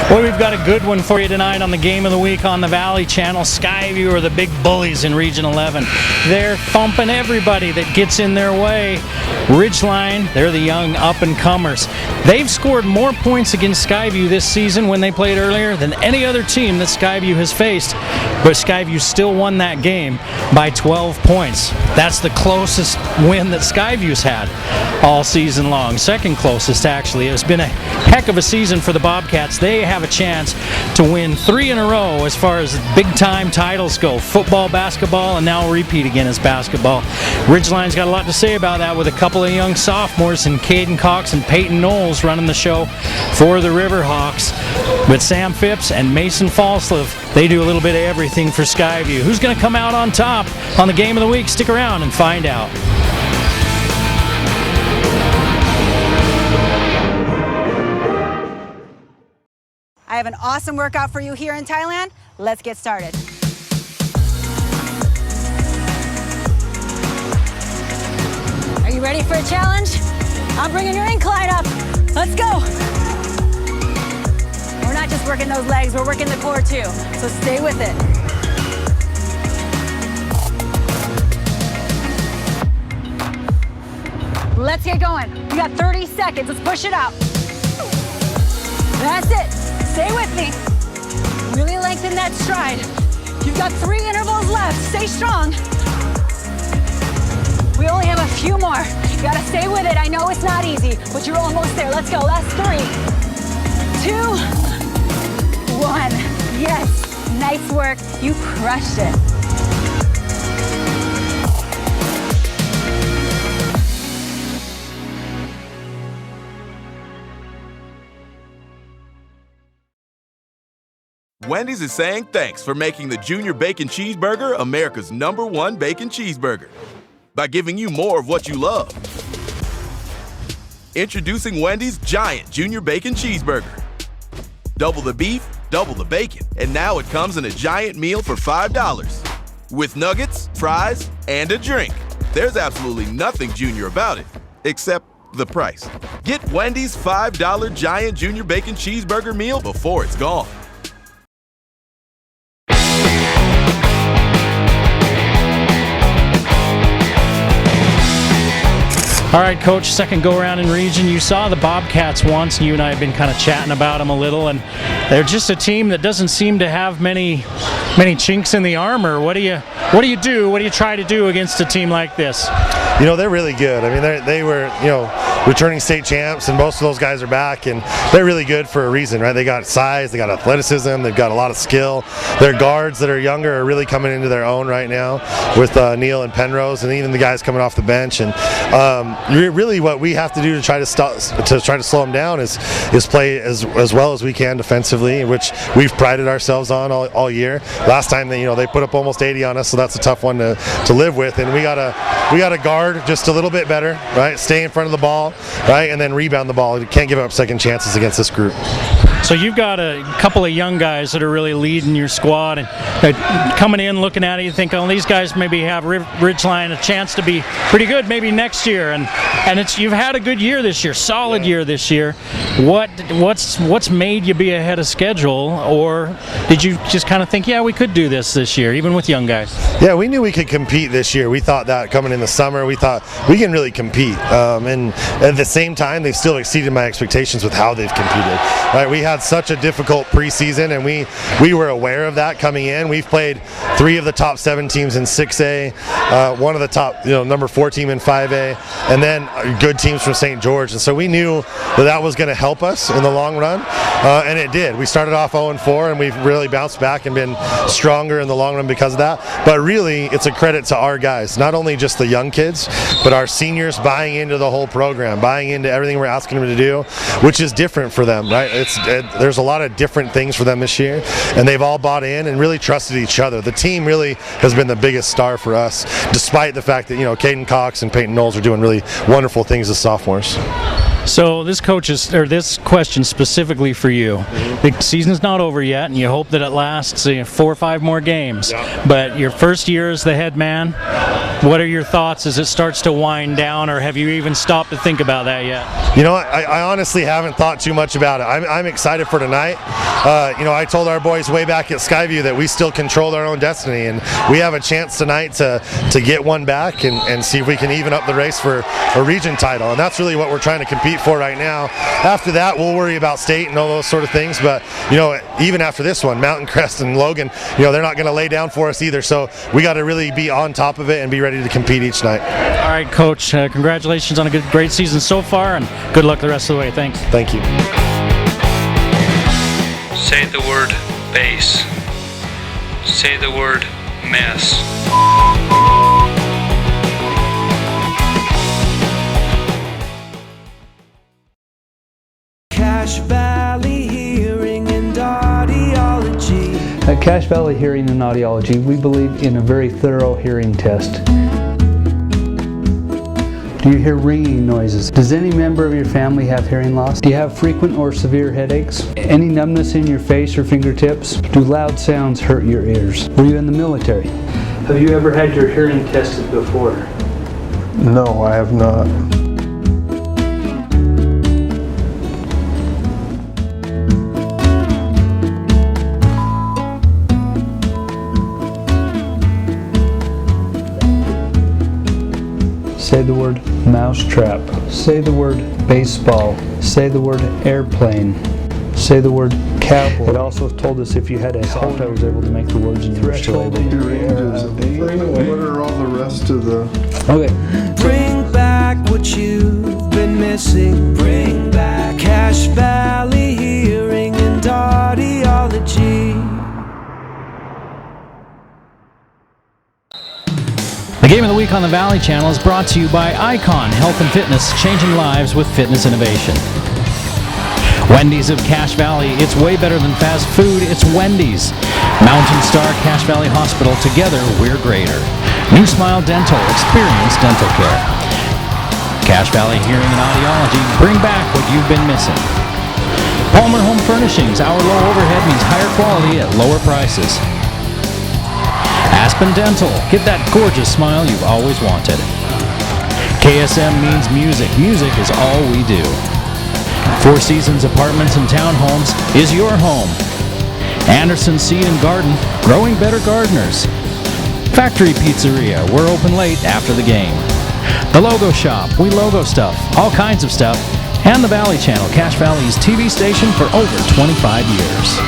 Well, we've got a good one for you tonight on the Game of the Week on the Valley Channel. Skyview are the big bullies in Region 11. They're thumping everybody that gets in their way. Ridgeline, they're the young up-and-comers. They've scored more points against Skyview this season when they played earlier than any other team that Skyview has faced, but Skyview still won that game by 12 points. That's the closest win that Skyview's had all season long. Second closest, actually. It's been a heck of a season for the Bobcats. They have a chance to win 3 in a row as far as big-time titles go. Football, basketball, and now repeat again as basketball. Ridgeline's got a lot to say about that with a couple of young sophomores and Caden Cox and Peyton Knowles running the show for the Riverhawks. With Sam Phipps and Mason Falslev, they do a little bit of everything for Skyview. Who's going to come out on top on the Game of the Week? Stick around and find out. I have an awesome workout for you here in Thailand. Let's get started. Are you ready for a challenge? I'm bringing your incline up. Let's go. We're not just working those legs, we're working the core too. So stay with it. Let's get going. We got 30 seconds. Let's push it out. That's it. Stay with me. Really lengthen that stride. You've got 3 intervals left. Stay strong. We only have a few more. You gotta stay with it. I know it's not easy, but you're almost there. Let's go. Last 3, 2, 1. Yes. Nice work. You crushed it. Wendy's is saying thanks for making the Junior Bacon Cheeseburger America's #1 bacon cheeseburger by giving you more of what you love. Introducing Wendy's Giant Junior Bacon Cheeseburger. Double the beef, double the bacon, and now it comes in a giant meal for $5 with nuggets, fries, and a drink. There's absolutely nothing junior about it, except the price. Get Wendy's $5 Giant Junior Bacon Cheeseburger meal before it's gone. All right, Coach, second go-around in region. You saw the Bobcats once, and you and I have been kind of chatting about them a little, and they're just a team that doesn't seem to have many chinks in the armor. What do you do? What do you try to do against a team like this? You know, they're really good. I mean, they were, returning state champs, and most of those guys are back, and they're really good for a reason, right? They got size, they got athleticism, they've got a lot of skill. Their guards that are younger are really coming into their own right now with Neil and Penrose, and even the guys coming off the bench. And really, what we have to do to try to slow them down is play as well as we can defensively, which we've prided ourselves on all year. Last time they put up almost 80 on us, so that's a tough one to live with. And we gotta guard just a little bit better, right? Stay in front of the ball, right, and then rebound the ball. You can't give up second chances against this group. So you've got a couple of young guys that are really leading your squad, and coming in, looking at it, you think, oh, these guys maybe have Ridgeline a chance to be pretty good maybe next year, and you've had a good year this year, solid year this year. What's made you be ahead of schedule, or did you just kind of think, yeah, we could do this year, even with young guys? Yeah, we knew we could compete this year. We thought that coming in the summer, we thought we can really compete, and at the same time, they've still exceeded my expectations with how they've competed. Right, we had such a difficult preseason, and we were aware of that coming in. We've played 3 of the top 7 teams in 6A, one of the top, number 4 team in 5A, and then good teams from St. George. And so we knew that was going to help us in the long run, and it did. We started off 0-4, and we've really bounced back and been stronger in the long run because of that. But really, it's a credit to our guys, not only just the young kids, but our seniors buying into the whole program, buying into everything we're asking them to do, which is different for them, right? There's a lot of different things for them this year, and they've all bought in and really trusted each other. The team really has been the biggest star for us, despite the fact that Caden Cox and Peyton Knowles are doing really wonderful things as sophomores. So this question specifically for you. The season's not over yet, and you hope that it lasts 4 or 5 more games. Yeah. But your first year as the head man, what are your thoughts as it starts to wind down, or have you even stopped to think about that yet? You know, I honestly haven't thought too much about it. I'm excited for tonight. I told our boys way back at Skyview that we still control our own destiny, and we have a chance tonight to get one back and see if we can even up the race for a region title. And that's really what we're trying to compete for right now. After that, we'll worry about state and all those sort of things. But, even after this one, Mountain Crest and Logan, they're not going to lay down for us either. So we got to really be on top of it and be ready to compete each night. All right, Coach. Congratulations on a great season so far, and good luck the rest of the way. Thanks. Thank you. Say the word base. Say the word mess. Cache Valley Hearing and Audiology. At Cache Valley Hearing and Audiology, we believe in a very thorough hearing test. Do you hear ringing noises? Does any member of your family have hearing loss? Do you have frequent or severe headaches? Any numbness in your face or fingertips? Do loud sounds hurt your ears? Were you in the military? Have you ever had your hearing tested before? No, I have not. Say the word mousetrap. Say the word baseball. Say the word airplane. Say the word cowboy. It also told us if you had a halt, I was able to make the words and you were still able to. What are all the rest of the... Okay. Bring back what you've been missing. Bring back Cache Valley Hearing and Audiology. The Game of the Week on the Valley Channel is brought to you by Icon Health and Fitness, changing lives with fitness innovation. Wendy's of Cache Valley, it's way better than fast food, it's Wendy's. Mountain Star Cache Valley Hospital, together we're greater. New Smile Dental, experience dental care. Cache Valley Hearing and Audiology, bring back what you've been missing. Palmer Home Furnishings, our low overhead means higher quality at lower prices. Aspen Dental, get that gorgeous smile you've always wanted. KSM means music. Music is all we do. Four Seasons Apartments and Townhomes is your home. Anderson Seed and Garden, growing better gardeners. Factory Pizzeria, we're open late after the game. The Logo Shop, we logo stuff, all kinds of stuff. And the Valley Channel, Cache Valley's TV station for over 25 years.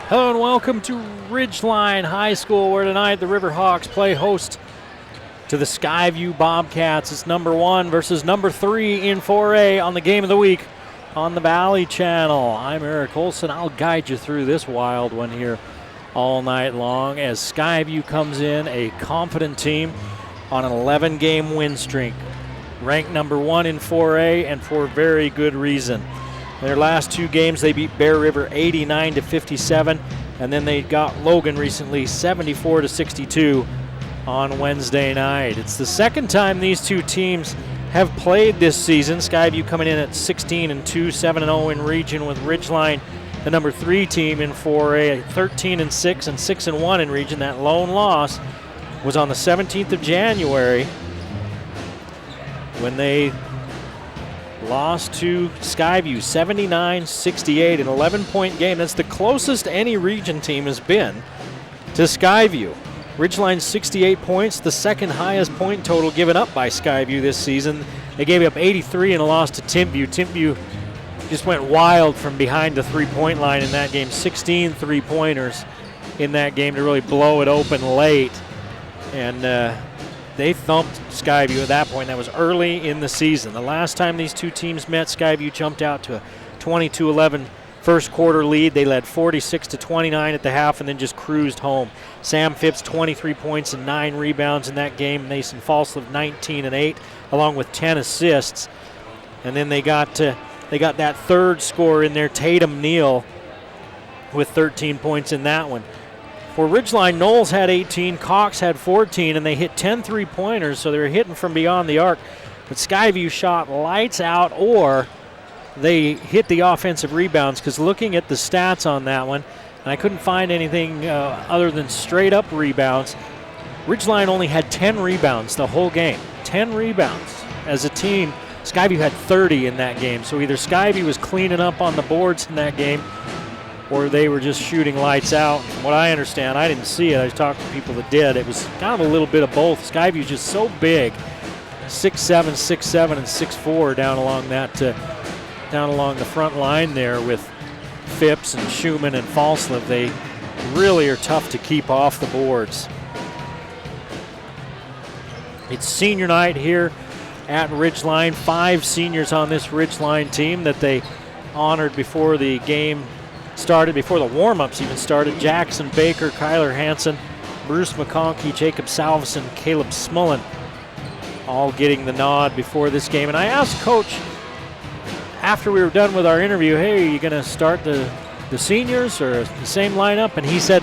Hello and welcome to Ridgeline High School, where tonight the Riverhawks play host to the Skyview Bobcats. It's number 1 versus number 3 in 4A on the Game of the Week on the Valley Channel. I'm Eric Olson. I'll guide you through this wild one here all night long as Skyview comes in a confident team on an 11-game win streak. Ranked number 1 in 4A, and for very good reason. Their last 2 games, they beat Bear River 89-57, and then they got Logan recently 74-62 on Wednesday night. It's the second time these two teams have played this season. Skyview coming in at 16-2, 7-0 in region, with Ridgeline, the number 3 team in 4A, 13-6 and 6-1 in region. That lone loss was on the 17th of January when they lost to Skyview 79-68, an 11-point game. That's the closest any region team has been to Skyview. Ridgeline's 68 points, the second highest point total given up by Skyview this season. They gave up 83 in a loss to Timpview. Timpview just went wild from behind the three-point line in that game. 16 three-pointers in that game to really blow it open late. And they thumped Skyview at that point. That was early in the season. The last time these two teams met, Skyview jumped out to a 22-11 first quarter lead. They led 46-29 at the half and then just cruised home. Sam Phipps, 23 points and 9 rebounds in that game. Mason Falslev, 19 and 8, along with 10 assists. And then they got that third scorer in there, Tatum Neal, with 13 points in that one. For Ridgeline, Knowles had 18, Cox had 14, and they hit 10 3-pointers, so they were hitting from beyond the arc. But Skyview shot lights out, or they hit the offensive rebounds, because looking at the stats on that one, and I couldn't find anything other than straight-up rebounds, Ridgeline only had 10 rebounds the whole game. 10 rebounds. As a team, Skyview had 30 in that game, so either Skyview was cleaning up on the boards in that game, or they were just shooting lights out. From what I understand, I didn't see it. I talked to people that did. It was kind of a little bit of both. Skyview's just so big, 6'7", 6'7", and 6'4" down along the front line there with Phipps and Schumann and Falslev. They really are tough to keep off the boards. It's senior night here at Ridgeline. 5 seniors on this Ridgeline team that they honored before the game started, before the warm-ups even started. Jackson Baker, Kyler Hansen, Bruce McConkey, Jacob Salveson, Caleb Smullen, all getting the nod before this game. And I asked Coach after we were done with our interview, hey, are you going to start the seniors or the same lineup? And he said,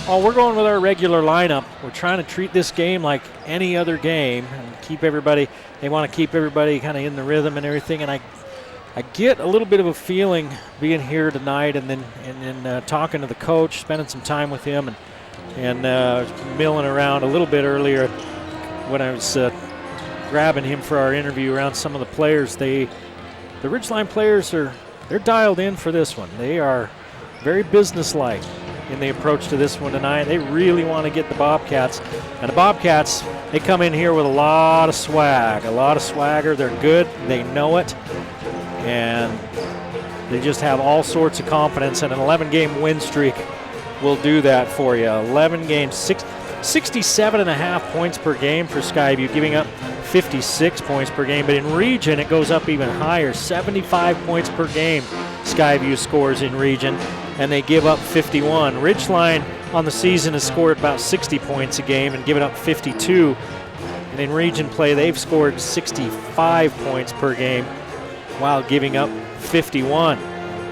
oh, we're going with our regular lineup. We're trying to treat this game like any other game and keep everybody, they want to keep everybody kind of in the rhythm and everything. And I get a little bit of a feeling being here tonight and then talking to the coach, spending some time with him and milling around a little bit earlier when I was grabbing him for our interview around some of the players. The Ridgeline players they're dialed in for this one. They are very businesslike in the approach to this one tonight. They really want to get the Bobcats. And the Bobcats, they come in here with a lot of swag, a lot of swagger. They're good. They know it. And they just have all sorts of confidence, and an 11-game win streak will do that for you. 11 games, 67.5 points per game for Skyview, giving up 56 points per game. But in region, it goes up even higher. 75 points per game Skyview scores in region, and they give up 51. Ridgeline on the season has scored about 60 points a game and given up 52. And in region play, they've scored 65 points per game while giving up 51.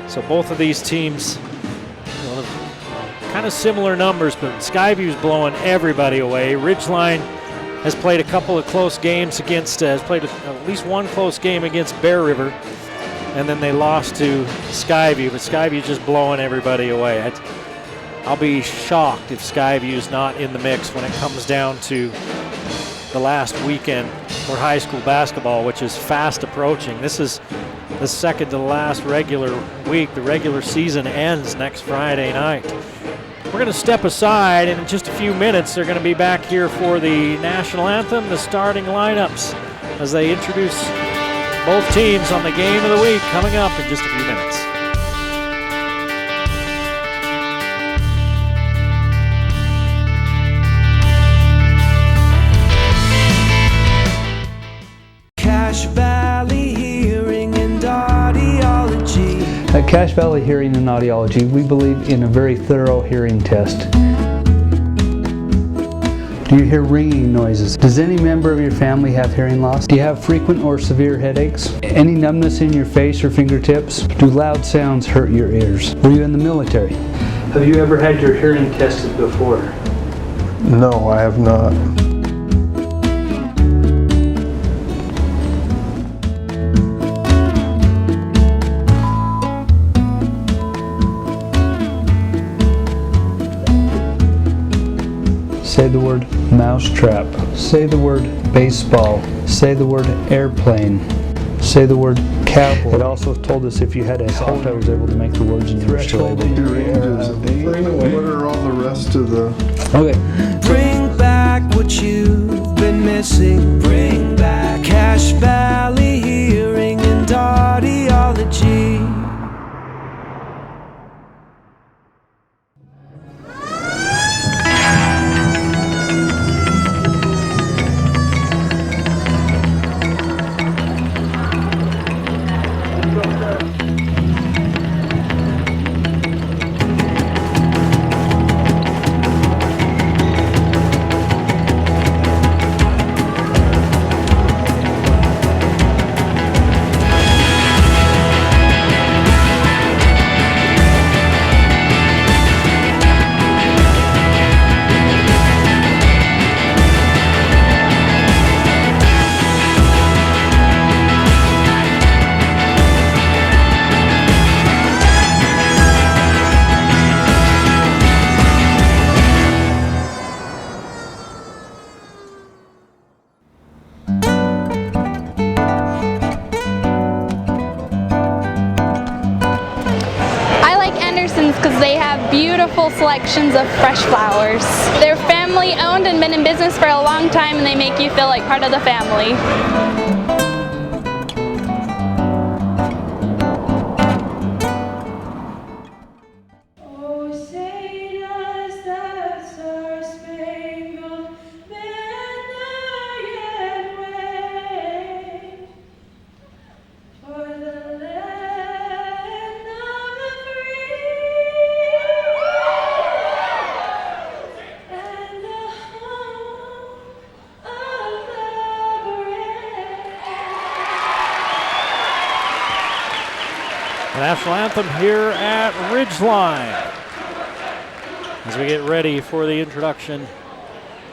So both of these teams, kind of similar numbers, but Skyview's blowing everybody away. Ridgeline has played a couple of close games against, has played at least one close game against Bear River, and then they lost to Skyview, but Skyview's just blowing everybody away. I'll be shocked if Skyview's not in the mix when it comes down to the last weekend for high school basketball, which is fast approaching. This is the second to last regular week. The regular season ends next Friday night. We're going to step aside, and in just a few minutes, they're going to be back here for the national anthem, the starting lineups, as they introduce both teams on the game of the week coming up in just a few minutes. Cache Valley Hearing and Audiology. At Cache Valley Hearing and Audiology, we believe in a very thorough hearing test. Do you hear ringing noises? Does any member of your family have hearing loss? Do you have frequent or severe headaches? Any numbness in your face or fingertips? Do loud sounds hurt your ears? Were you in the military? Have you ever had your hearing tested before? No, I have not. Say the word mousetrap. Say the word baseball. Say the word airplane. Say the word cowboy. It also told us if you had a cold, I was able to make the words and you were still able to Your range is 8. What are all the rest of the... Okay. Bring back what you've been missing. Bring back Cache Valley Hearing and Audiology. beautiful selections of fresh flowers. They're family owned and been in business for a long time, and they make you feel like part of the family. National anthem here at Ridgeline as we get ready for the introduction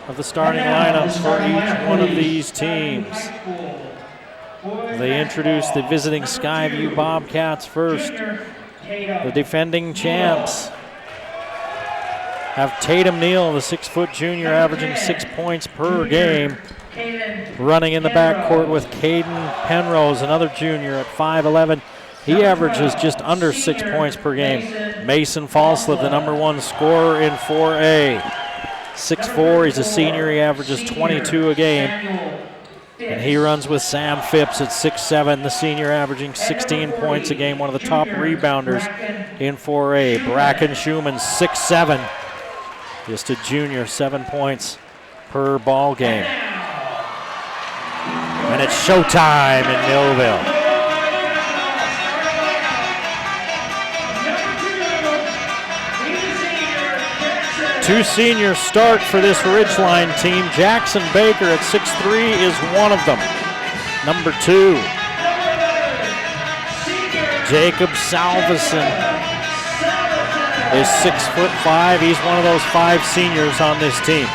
of the starting lineups for each one of these teams. They introduce the visiting Skyview Bobcats first. The defending champs have Tatum Neal, the 6-foot junior, averaging 6 points per game. Running in the backcourt with Caden Penrose, another junior at 5'11". He averages just under 6 points per game. Mason Falslev, the #1 scorer in 4A. 6'4", he's a senior, he averages 22 a game. And he runs with Sam Phipps at 6'7", the senior, averaging 16 points a game, one of the top rebounders in 4A. Bracken Schumann, 6'7", just a junior, 7 points per ball game. And it's showtime in Millville. Two seniors start for this Ridgeline team. Jackson Baker at 6'3" is one of them. Number 2, Jacob Salveson is 6'5". He's one of those 5 seniors on this team.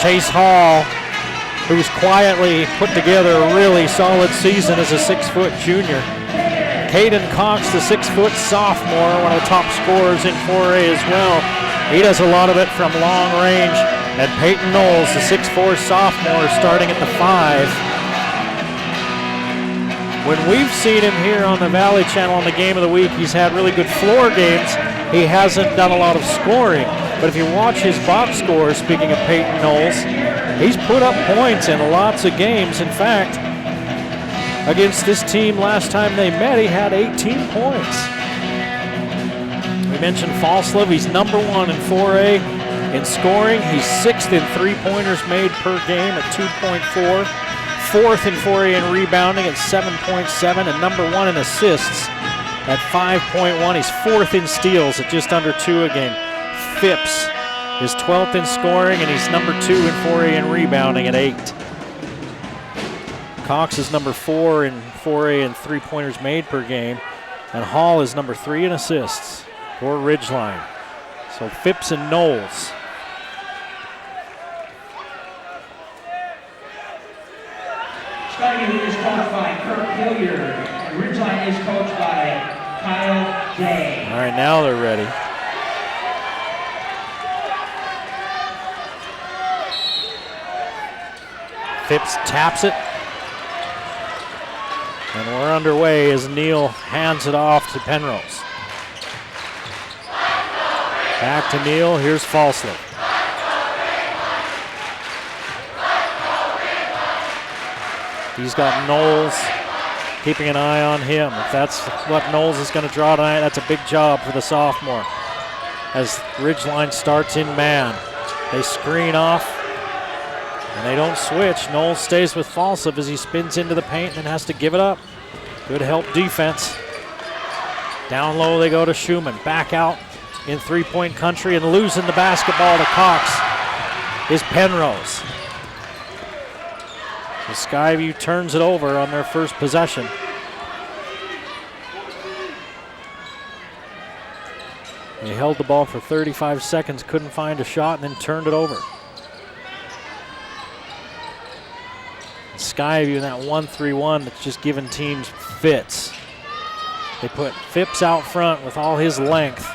Chase Hall, who's quietly put together a really solid season as a 6-foot junior. Caden Cox, the 6-foot sophomore, one of the top scorers in 4A as well. He does a lot of it from long range. And Peyton Knowles, the 6'4 sophomore, starting at the 5. When we've seen him here on the Valley Channel on the Game of the Week, he's had really good floor games. He hasn't done a lot of scoring. But if you watch his box score, speaking of Peyton Knowles, he's put up points in lots of games. In fact, against this team last time they met, he had 18 points. We mentioned Falslev, he's #1 in 4A in scoring. He's 6th in three-pointers made per game at 2.4. 4th in 4A in rebounding at 7.7, and #1 in assists at 5.1. He's 4th in steals at just under 2 a game. Phipps is 12th in scoring, and he's #2 in 4A in rebounding at 8. Cox is #4 in 4A in three-pointers made per game, and Hall is #3 in assists for Ridgeline. So Phipps and Knowles. Skyview is coached by Kirk Hilliard, and Ridgeline is coached by Kyle Day. All right, now they're ready. Phipps taps it. And we're underway as Neal hands it off to Penrose. Back to Neal, here's Falslev. He's got Knowles, keeping an eye on him. If that's what Knowles is going to draw tonight, that's a big job for the sophomore. As Ridgeline starts in man, they screen off. And they don't switch. Knowles stays with Falslev as he spins into the paint and has to give it up. Good help defense. Down low they go to Schumann. Back out in three-point country, and losing the basketball to Cox is Penrose. So Skyview turns it over on their first possession. They held the ball for 35 seconds, couldn't find a shot, and then turned it over. Skyview in that 1-3-1 that's just giving teams fits. They put Phipps out front with all his length,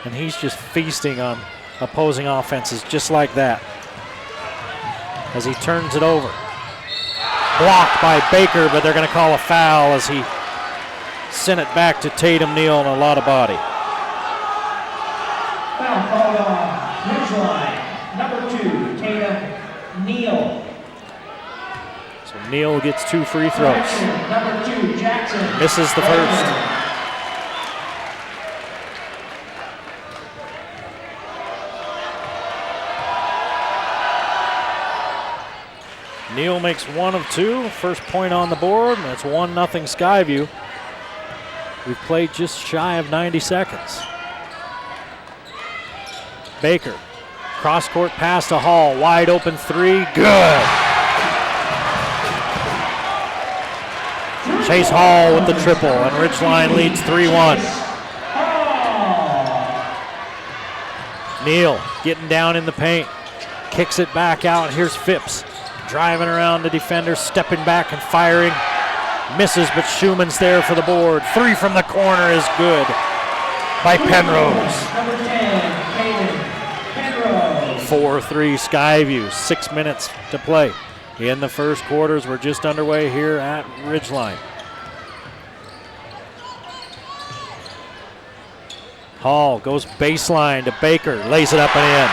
and he's just feasting on opposing offenses just like that as he turns it over. blocked by Baker, but they're going to call a foul as he sent it back to Tatum Neal and a lot of body. Foul called on Ridgeline, number 2, Tatum Neal. So Neal gets 2 free throws. Number 2, Jackson. Misses the first. Neal makes 1 of 2. First point on the board, and it's 1-0 Skyview. We've played just shy of 90 seconds. Baker, cross-court pass to Hall, wide open 3, good. Chase Hall with the triple, and Ridgeline leads 3-1. Neal getting down in the paint, kicks it back out. Here's Phipps, driving around the defender, stepping back and firing. Misses, but Schumann's there for the board. 3 from the corner is good by Penrose. Number 10, Caden Penrose. 4-3 Skyview, 6 minutes to play. In the first quarters, we're just underway here at Ridgeline. Hall goes baseline to Baker, lays it up and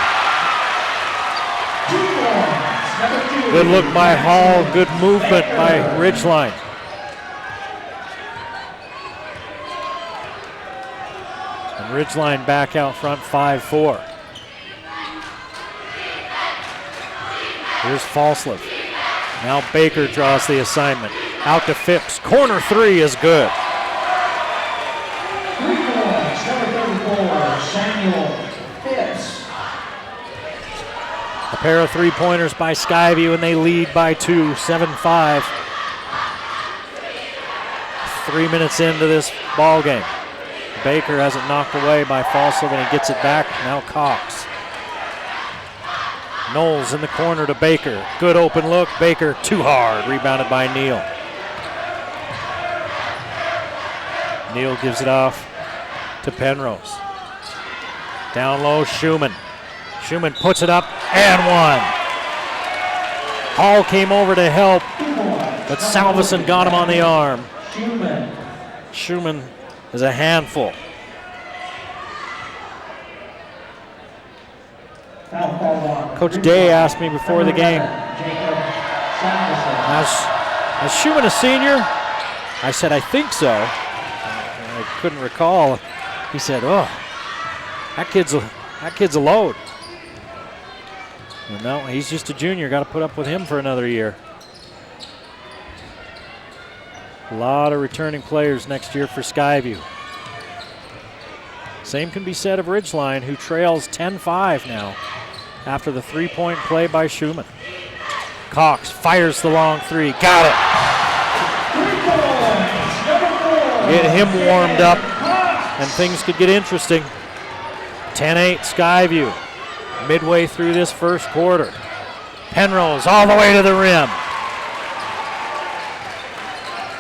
in. Good look by Hall, good movement by Ridgeline. And Ridgeline back out front 5-4. Here's Falslev. Now Baker draws the assignment. Out to Phipps. Corner 3 is good. 3 points, number 34, Samuel Phipps. A pair of 3-pointers by Skyview, and they lead by 2, 7-5. 3 minutes into this ball game. Baker has it knocked away by Falslev, and he gets it back. Now Cox. Knowles in the corner to Baker. Good open look. Baker too hard. Rebounded by Neal. Neal gives it off to Penrose. Down low, Schumann. Schumann puts it up and 1. Hall came over to help, but Salveson got him on the arm. Schumann is a handful. Coach Day asked me before the game, is Schumann a senior? I said, I think so. I couldn't recall. He said, oh, that kid's a load. Well, no, he's just a junior. Got to put up with him for another year. A lot of returning players next year for Skyview. Same can be said of Ridgeline, who trails 10-5 now after the 3-point play by Schumann. Cox fires the long 3. Got it. Get him warmed up, and things could get interesting. 10-8 Skyview. Midway through this first quarter. Penrose all the way to the rim.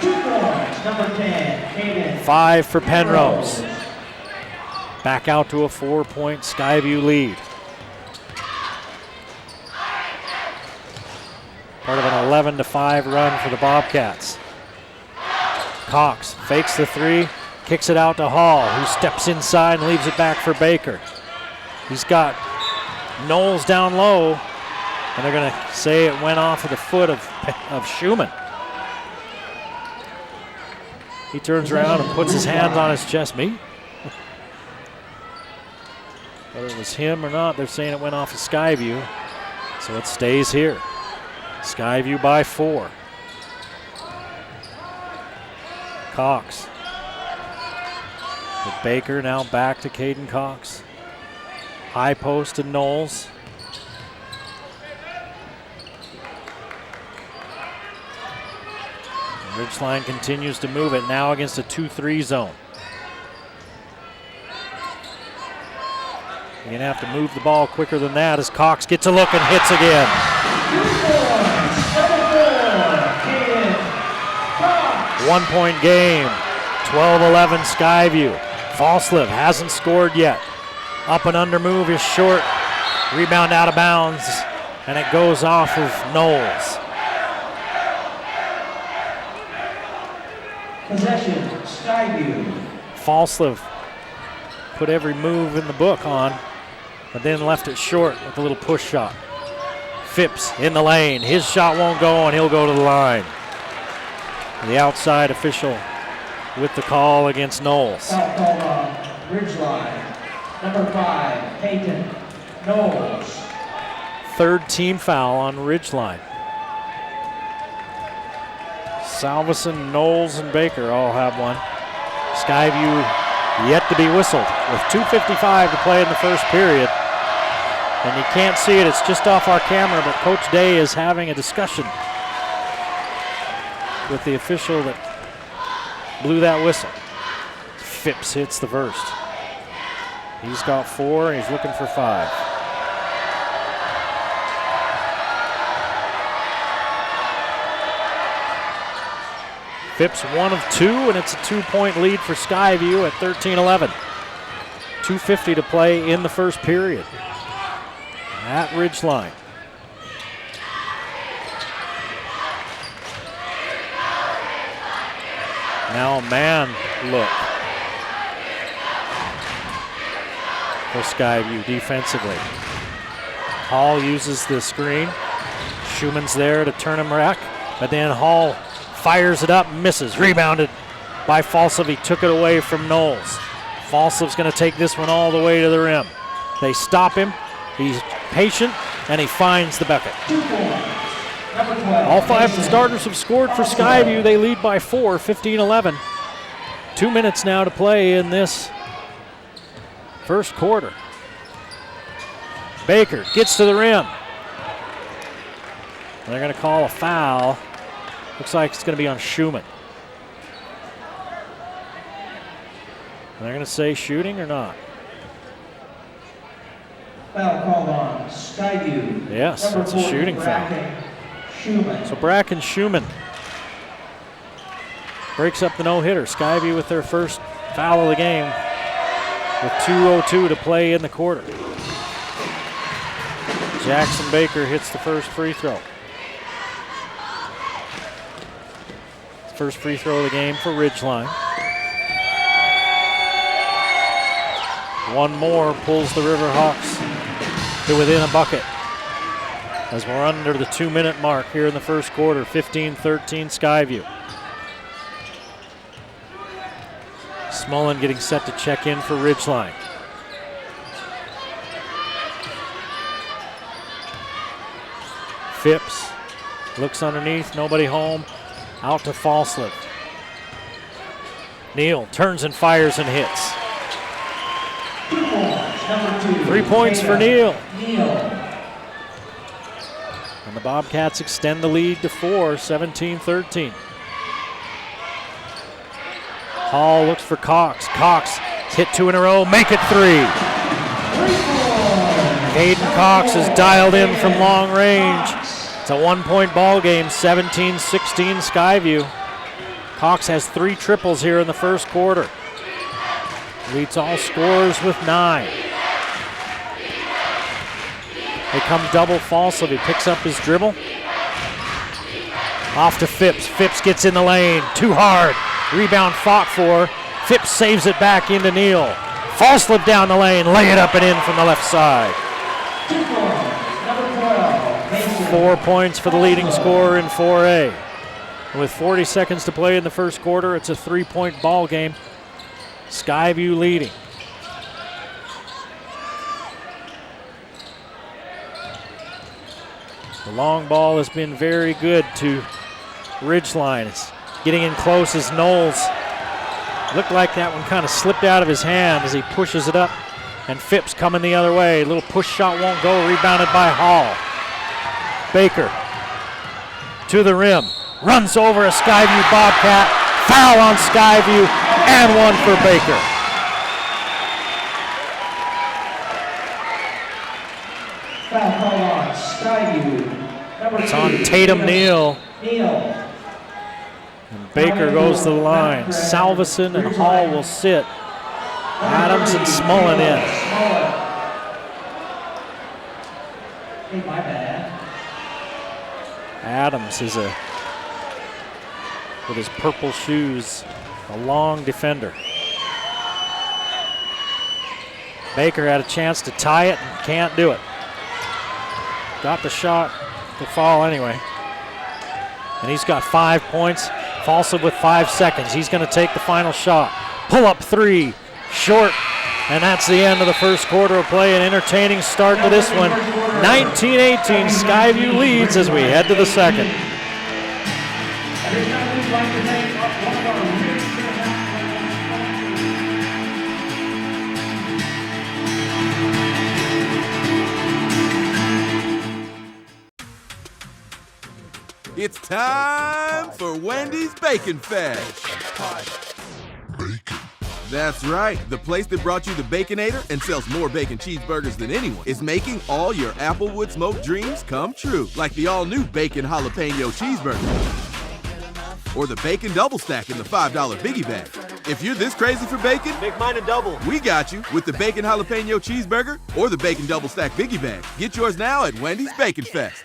2 points, number 10, Caden. 5 for Penrose. Back out to a 4-point Skyview lead. Part of an 11-5 run for the Bobcats. Cox fakes the 3, kicks it out to Hall, who steps inside and leaves it back for Baker. He's got Knowles down low, and they're going to say it went off of the foot of Schumann. He turns around and puts his hands on his chest. Me? Whether it was him or not, they're saying it went off of Skyview, so it stays here. Skyview by 4. Cox. With Baker now back to Caden Cox. High post to Knowles. Ridgeline continues to move it now against a 2-3 zone. You're going to have to move the ball quicker than that as Cox gets a look and hits again. 1-point game, 12-11 Skyview. Falslev hasn't scored yet. Up and under move is short. Rebound out of bounds, and it goes off of Knowles. Possession, Skyview. Falslev put every move in the book on, but then left it short with a little push shot. Phipps in the lane. His shot won't go, and he'll go to the line. The outside official with the call against Knowles. Foul called on Ridgeline. Number 5, Peyton Knowles. Third team foul on Ridgeline. Salveson, Knowles, and Baker all have one. Skyview yet to be whistled with 2:55 to play in the first period. And you can't see it, it's just off our camera, but Coach Day is having a discussion with the official that blew that whistle. Phipps hits the first. He's got 4, and he's looking for 5. Phipps 1 of 2, and it's a 2-point lead for Skyview at 13-11. 2:50 to play in the first period at Ridgeline. Now a man look for Skyview defensively. Hall uses the screen. Schumann's there to turn him back, but then Hall fires it up, misses. Rebounded by Falslev. He took it away from Knowles. Falslev's going to take this one all the way to the rim. They stop him. He's patient, and he finds the bucket. All 5 starters have scored for Skyview. They lead by 4, 15-11. 2 minutes now to play in this first quarter. Baker gets to the rim. They're going to call a foul. Looks like it's going to be on Schumann. They're going to say shooting or not? Foul called on Skyview. Yes, it's a shooting foul. Schumann. So Bracken Schumann breaks up the no-hitter. Skyview with their first foul of the game with 2:02 to play in the quarter. Jackson Baker hits the first free throw. First free throw of the game for Ridgeline. One more pulls the Riverhawks to within a bucket. As we're under the 2-minute mark here in the first quarter, 15-13 Skyview. Smullen getting set to check in for Ridgeline. Phipps looks underneath, nobody home. Out to Falslev. Neal turns and fires and hits. 3 points for Neal. And the Bobcats extend the lead to 4, 17-13. Hall looks for Cox. Cox hit 2 in a row, make it 3. Caden Cox is dialed in from long range. It's a 1-point ball game, 17-16 Skyview. Cox has 3 triples here in the first quarter. Leads all scorers with 9. They come double Falslev. He picks up his dribble. Off to Phipps. Phipps gets in the lane. Too hard. Rebound fought for. Phipps saves it back into Neal. Falslev down the lane. Lay it up and in from the left side. 4 points for the leading scorer in 4A. With 40 seconds to play in the first quarter, it's a 3-point ball game. Skyview leading. The long ball has been very good to Ridgeline. It's getting in close as Knowles. Looked like that one kind of slipped out of his hand as he pushes it up. And Phipps coming the other way. A little push shot won't go. Rebounded by Hall. Baker to the rim. Runs over a Skyview Bobcat. Foul on Skyview and one for Baker. Foul called on Skyview. It's on Tatum Neal. And Baker goes to the line. Salveson and Hall will sit. Adams and Smullen in. Hey, my bad. Adams is a with his purple shoes, a long defender. Baker had a chance to tie it and can't do it. Got the shot to fall anyway. And he's got 5 points. Folsom with 5 seconds. He's going to take the final shot. Pull up three, short. And that's the end of the first quarter of play. An entertaining start to this one. 19-18, Skyview leads as we head to the second. It's time for Wendy's Bacon Fest. Bacon. That's right. The place that brought you the Baconator and sells more bacon cheeseburgers than anyone is making all your Applewood smoked dreams come true. Like the all-new Bacon Jalapeno Cheeseburger. Or the Bacon Double Stack in the $5 Biggie Bag. If you're this crazy for bacon, make mine a double. We got you with the Bacon Jalapeno Cheeseburger or the Bacon Double Stack Biggie Bag. Get yours now at Wendy's Bacon Fest.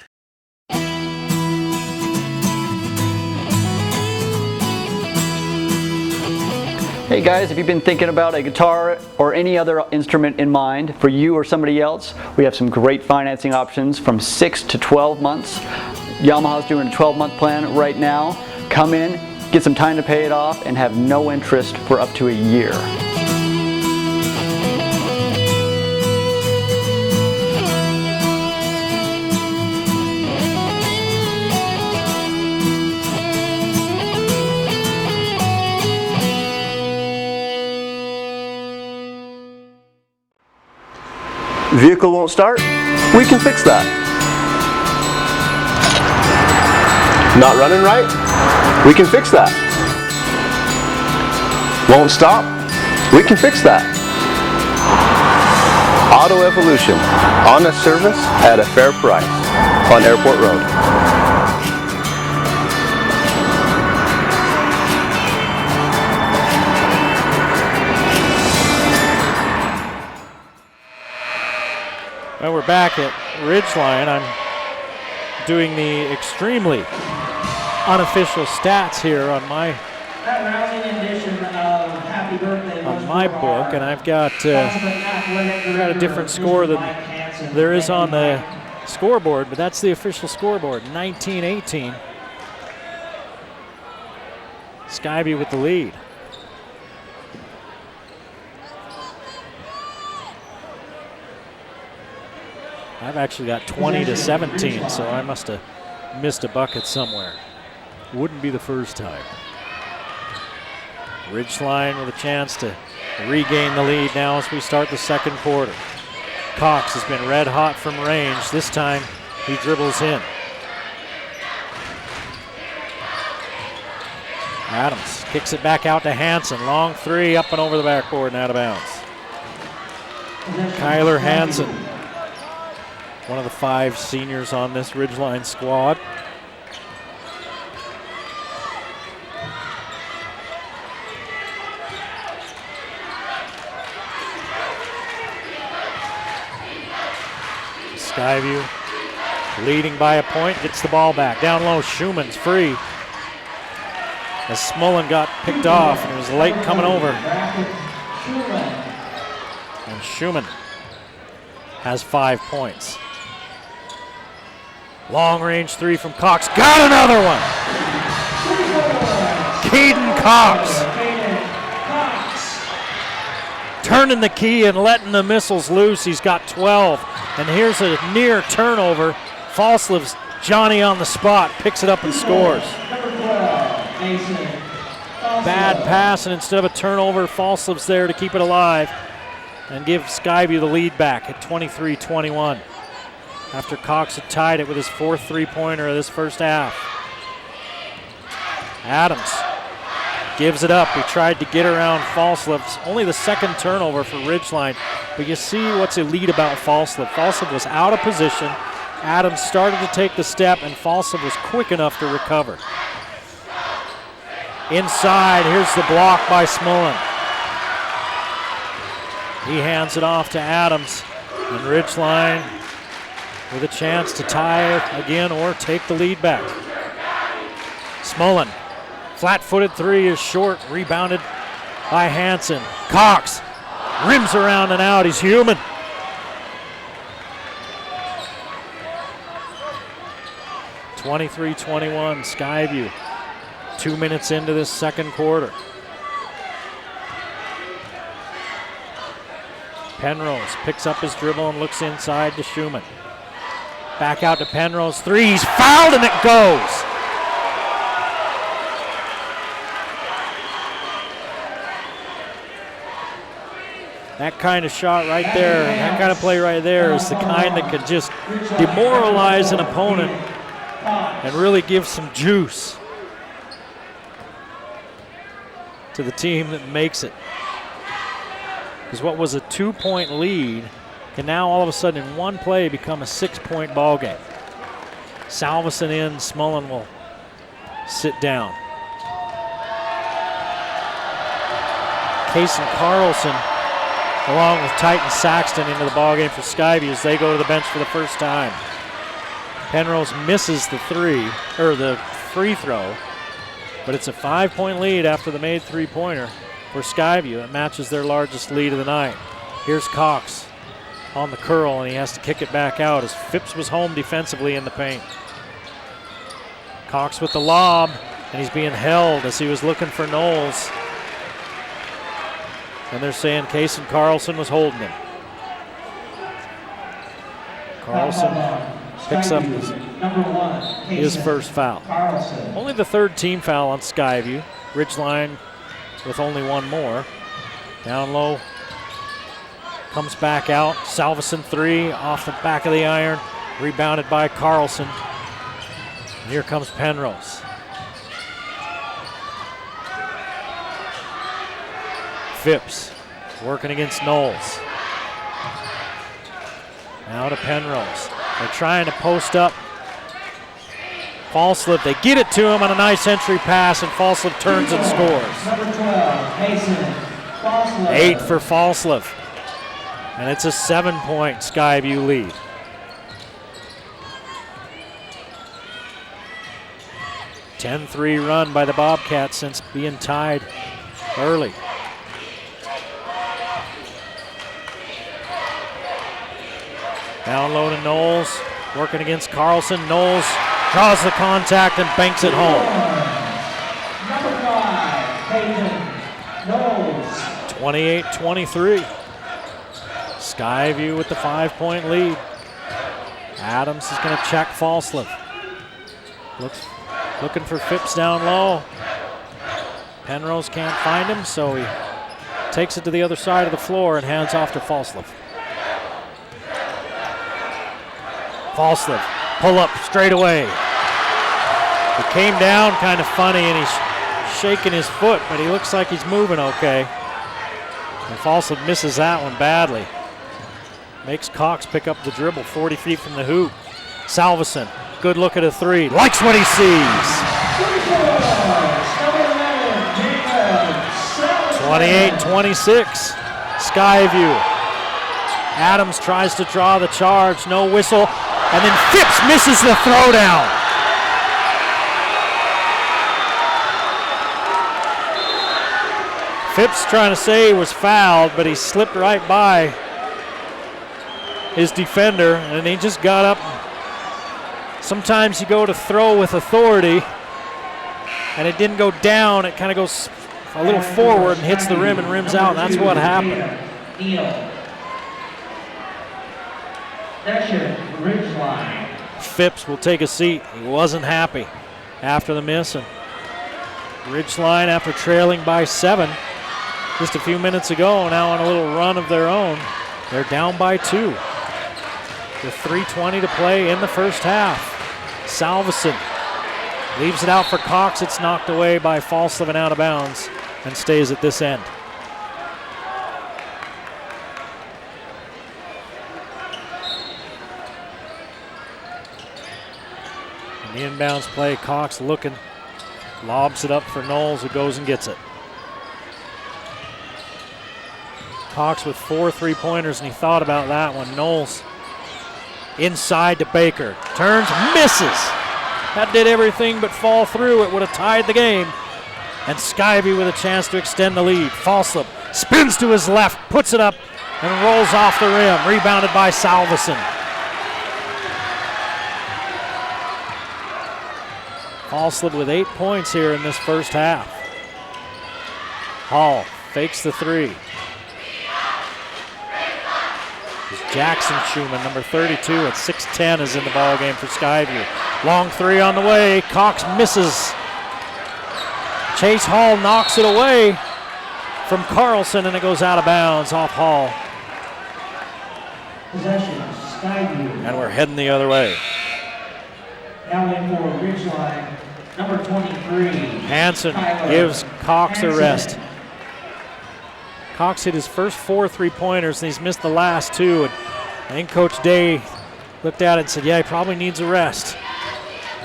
Hey guys, if you've been thinking about a guitar or any other instrument in mind for you or somebody else, we have some great financing options from 6 to 12 months. Yamaha's doing a 12-month plan right now. Come in, get some time to pay it off, and have no interest for up to a year. Vehicle won't start? We can fix that. Not running right? We can fix that. Won't stop? We can fix that. Auto Evolution, honest service at a fair price on Airport Road. Well, we're back at Ridgeline. I'm doing the extremely unofficial stats here on my book, and I've got a different score than there is on the scoreboard, but that's the official scoreboard. 19-18. Skyview with the lead. I've actually got 20-17, so I must have missed a bucket somewhere. Wouldn't be the first time. Ridgeline with a chance to regain the lead now as we start the second quarter. Cox has been red hot from range. This time he dribbles in. Adams kicks it back out to Hansen. Long three up and over the backboard and out of bounds. Kyler Hansen, one of the 5 seniors on this Ridgeline squad. Skyview leading by a point, gets the ball back. Down low, Schumann's free. As Smullen got picked off and it was late coming over. And Schumann has 5 points. Long range three from Cox. Got another one! Caden Cox turning the key and letting the missiles loose. He's got 12. And here's a near turnover. Falslev's Johnny on the spot, picks it up and scores. Bad pass, and instead of a turnover, Falslev's there to keep it alive and give Skyview the lead back at 23-21. After Cox had tied it with his 4th three-pointer of this first half. Adams gives it up. He tried to get around Falslev. Only the 2nd turnover for Ridgeline, but you see what's elite about Falslev. Falslev was out of position. Adams started to take the step, and Falslev was quick enough to recover. Inside, here's the block by Smullen. He hands it off to Adams, and Ridgeline with a chance to tie again or take the lead back. Smullen Flat-footed three is short, rebounded by Hansen. Cox rims around and out. He's human. (23-21) Skyview. 2 minutes into this second quarter. Penrose picks up his dribble and looks inside to Schumann. Back out to Penrose. Three, he's fouled and it goes. That kind of shot right there, that kind of play right there is the kind that could just demoralize an opponent and really give some juice to the team that makes it. Because what was a 2-point lead can now all of a sudden in one play become a 6-point ball game. Salveson in, Smullen will sit down. Case and Carlson along with Titan Saxton into the ballgame for Skyview as they go to the bench for the first time. Penrose misses the free throw, but it's a 5-point lead after the made three-pointer for Skyview. It matches their largest lead of the night. Here's Cox on the curl, and he has to kick it back out as Phipps was home defensively in the paint. Cox with the lob, and he's being held as he was looking for Knowles. And they're saying Case and Carlson was holding him. Carlson picks up his first foul. Only the third team foul on Skyview. Ridgeline with only one more. Down low, comes back out. Salveson three off the back of the iron, rebounded by Carlson. And here comes Penrose. Phipps working against Knowles. Now to Penrose. They're trying to post up Falslip. They get it to him on a nice entry pass, and Falslip turns and scores. Number 12, Mason Falslip. 8 for Falslip. And it's a 7-point Skyview lead. A 10-3 run by the Bobcats since being tied early. Down low to Knowles, working against Carlson. Knowles draws the contact and banks it home. Number 5, Peyton Knowles. 28-23. Skyview with the 5-point lead. Adams is going to check Falslip. Looking for Phipps down low. Penrose can't find him, so he takes it to the other side of the floor and hands off to Falslip. Falslip, pull up straight away. He came down kind of funny and he's shaking his foot, but he looks like he's moving okay. And Falslip misses that one badly. Makes Cox pick up the dribble 40 feet from the hoop. Salveson, good look at a three. Likes what he sees. 28-26, Skyview. Adams tries to draw the charge, no whistle. And then Phipps misses the throwdown. Phipps trying to say he was fouled, but he slipped right by his defender, and he just got up. Sometimes you go to throw with authority, and it didn't go down. It kind of goes a little forward and hits the rim and rims out, and that's what happened. Ridgeline. Phipps will take a seat. He wasn't happy after the miss. And Ridgeline, after trailing by 7 just a few minutes ago, now on a little run of their own. They're down by 2 with 3:20 to play in the first half. Salveson leaves it out for Cox. It's knocked away by Falslip and out of bounds and stays at this end. The inbounds play, Cox looking, lobs it up for Knowles, who goes and gets it. Cox with 4 3-pointers, and he thought about that one. Knowles inside to Baker, turns, misses. That did everything but fall through. It would have tied the game. And Skyview with a chance to extend the lead. Falslip spins to his left, puts it up, and rolls off the rim. Rebounded by Salveson. Falslip with 8 points here in this first half. Hall fakes the three. Jackson Schumann, number 32 at 6'10", is in the ball game for Skyview. Long three on the way. Cox misses. Chase Hall knocks it away from Carlson, and it goes out of bounds off Hall. Possession, Skyview. And we're heading the other way. Now in for Ridgeline, number 23. Hansen gives Cox a rest. Cox hit his first 4 3-pointers, and he's missed the last 2. And I think Coach Day looked at it and said, yeah, he probably needs a rest.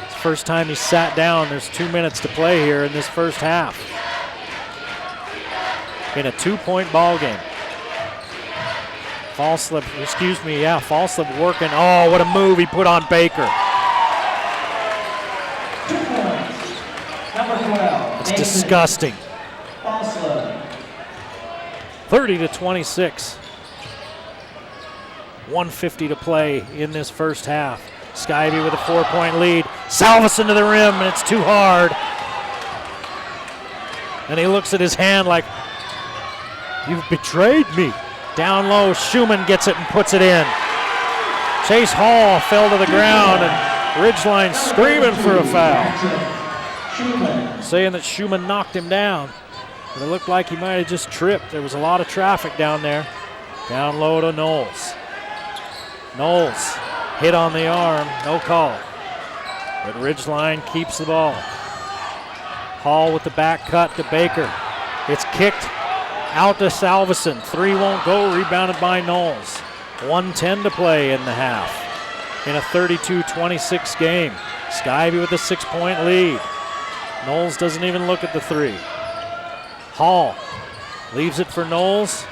It's the first time he sat down. There's 2 minutes to play here in this first half. In a 2-point ball game. Falslip working. Oh, what a move he put on Baker. 2 points. Number 12. It's disgusting. Falslip. 30-26. 1:50 to play in this first half. Skyview with a 4-point lead. Salveson to the rim, and it's too hard. And he looks at his hand like, you've betrayed me. Down low, Schumann gets it and puts it in. Chase Hall fell to the ground, and Ridgeline screaming for a foul. Saying that Schumann knocked him down. But it looked like he might have just tripped. There was a lot of traffic down there. Down low to Knowles. Knowles hit on the arm, no call. But Ridgeline keeps the ball. Hall with the back cut to Baker. It's kicked out to Salveson. 3 won't go, rebounded by Knowles. 1:10 to play in the half. In a 32-26 game. Skyview with a 6-point lead. Knowles doesn't even look at the 3. Hall leaves it for Knowles,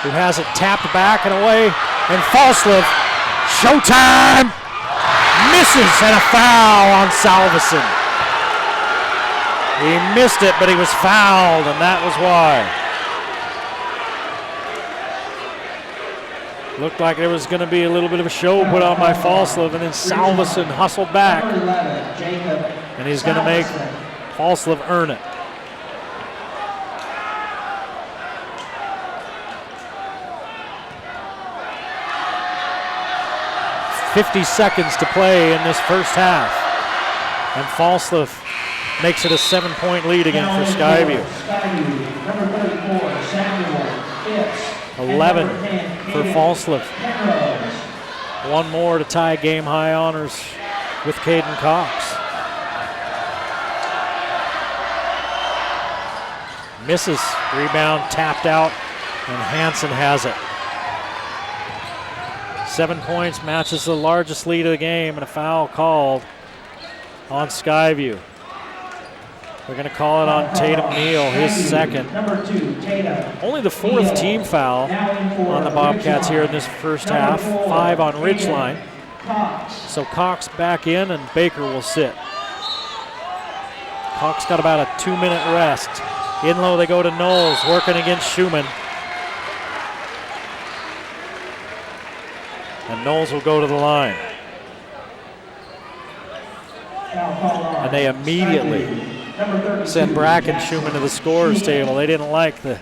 who has it tapped back and away, and Falslip, showtime, misses, and a foul on Salveson. He missed it, but he was fouled, and that was why. Looked like there was going to be a little bit of a show put on by Falslip, and then Salveson hustled back, and he's going to make Falslip earn it. 50 seconds to play in this first half. And Falslip makes it a 7-point lead again for Skyview. 11 for Falslip. 1 more to tie game high honors with Caden Cox. Misses, rebound tapped out, and Hansen has it. 7 points matches the largest lead of the game, and a foul called on Skyview. We're going to call it on Tatum Neal, his second. Only the 4th team foul on the Bobcats here in this first half. 5 on Ridgeline. So Cox back in, and Baker will sit. Cox got about a 2-minute rest. In low they go to Knowles, working against Schumann. And Knowles will go to the line. And they immediately send Bracken Schumann to the scorer's table. They didn't like the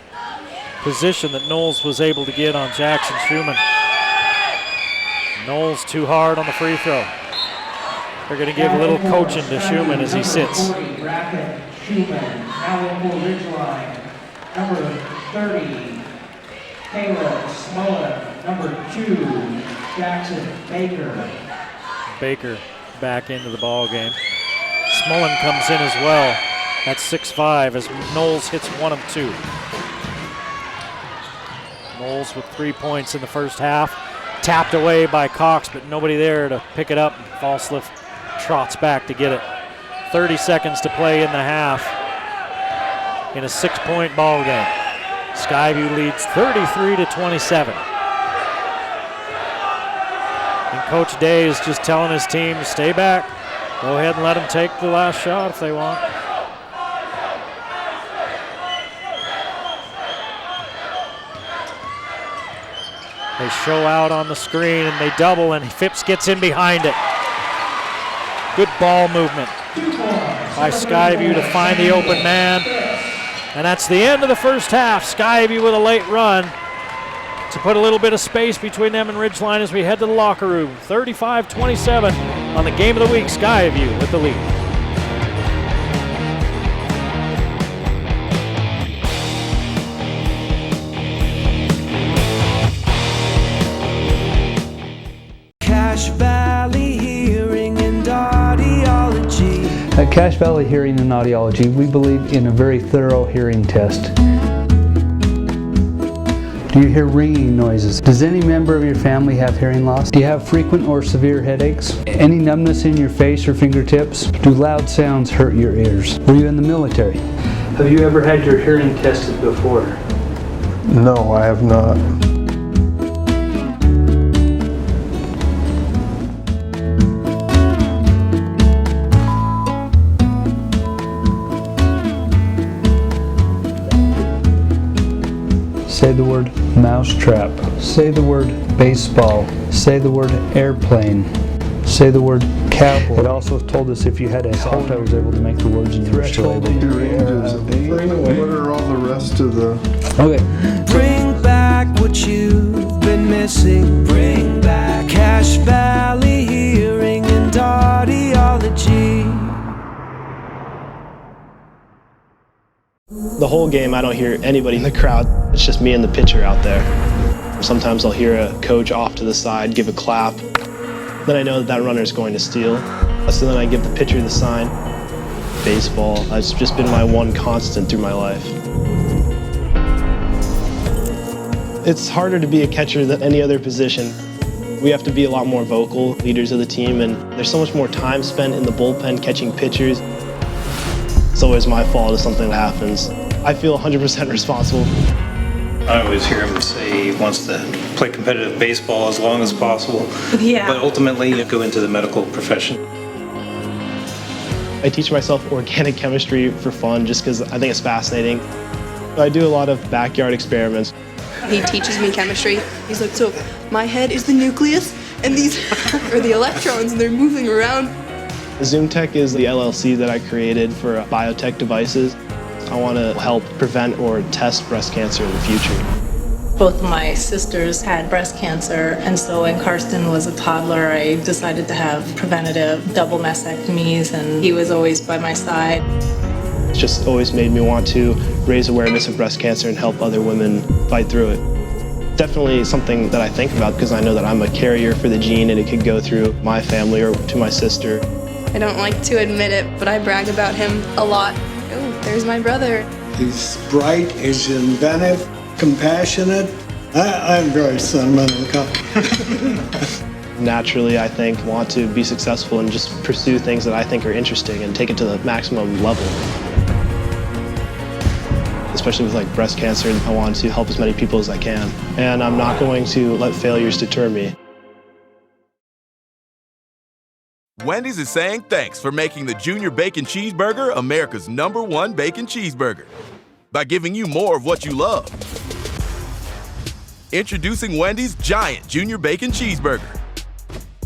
position that Knowles was able to get on Jackson Schumann. Knowles too hard on the free throw. They're going to give a little coaching to Schumann as he sits. Bracken Schumann, now in for Ridgeline, number 30, Caleb Smullen, number 2, Jackson Baker. Baker back into the ball game. Smullen comes in as well at 6'5" as Knowles hits 1 of 2. Knowles with 3 points in the first half. Tapped away by Cox, but nobody there to pick it up. Falslip trots back to get it. 30 seconds to play in the half in a 6-point ball game. Skyview leads 33-27. And Coach Day is just telling his team to stay back. Go ahead and let them take the last shot if they want. They show out on the screen and they double, and Phipps gets in behind it. Good ball movement by Skyview to find the open man. And that's the end of the first half. Skyview with a late run to put a little bit of space between them and Ridgeline as we head to the locker room. 35-27 on the game of the week. Skyview with the lead. Cache Valley Hearing and Audiology. At Cache Valley Hearing and Audiology, we believe in a very thorough hearing test. Do you hear ringing noises? Does any member of your family have hearing loss? Do you have frequent or severe headaches? Any numbness in your face or fingertips? Do loud sounds hurt your ears? Were you in the military? Have you ever had your hearing tested before? No, I have not. Say the word mousetrap. Say the word baseball. Say the word airplane. Say the word cowboy. It also told us if you had a halt, I was able to make the words and you were still able to. What are all the rest of the... Okay. Bring back what you've been missing. Bring back Cache Valley Hearing and Audiology. The whole game, I don't hear anybody in the crowd. It's just me and the pitcher out there. Sometimes I'll hear a coach off to the side give a clap. Then I know that runner is going to steal. So then I give the pitcher the sign. Baseball has just been my one constant through my life. It's harder to be a catcher than any other position. We have to be a lot more vocal, leaders of the team, and there's so much more time spent in the bullpen catching pitchers. It's always my fault if something happens. I feel 100% responsible. I always hear him say he wants to play competitive baseball as long as possible. Yeah. But ultimately, go into the medical profession. I teach myself organic chemistry for fun just because I think it's fascinating. I do a lot of backyard experiments. He teaches me chemistry. He's like, so my head is the nucleus and these are the electrons and they're moving around. ZoomTech is the LLC that I created for biotech devices. I want to help prevent or test breast cancer in the future. Both of my sisters had breast cancer, and so when Karsten was a toddler, I decided to have preventative double mastectomies, and he was always by my side. It's just always made me want to raise awareness of breast cancer and help other women fight through it. Definitely something that I think about because I know that I'm a carrier for the gene and it could go through my family or to my sister. I don't like to admit it, but I brag about him a lot. Oh, there's my brother. He's bright, he's inventive, compassionate. I'm very sentimental. Naturally, I think, want to be successful and just pursue things that I think are interesting and take it to the maximum level. Especially with like breast cancer, I want to help as many people as I can. And I'm not going to let failures deter me. Wendy's is saying thanks for making the Junior Bacon Cheeseburger America's #1 bacon cheeseburger by giving you more of what you love. Introducing Wendy's Giant Junior Bacon Cheeseburger.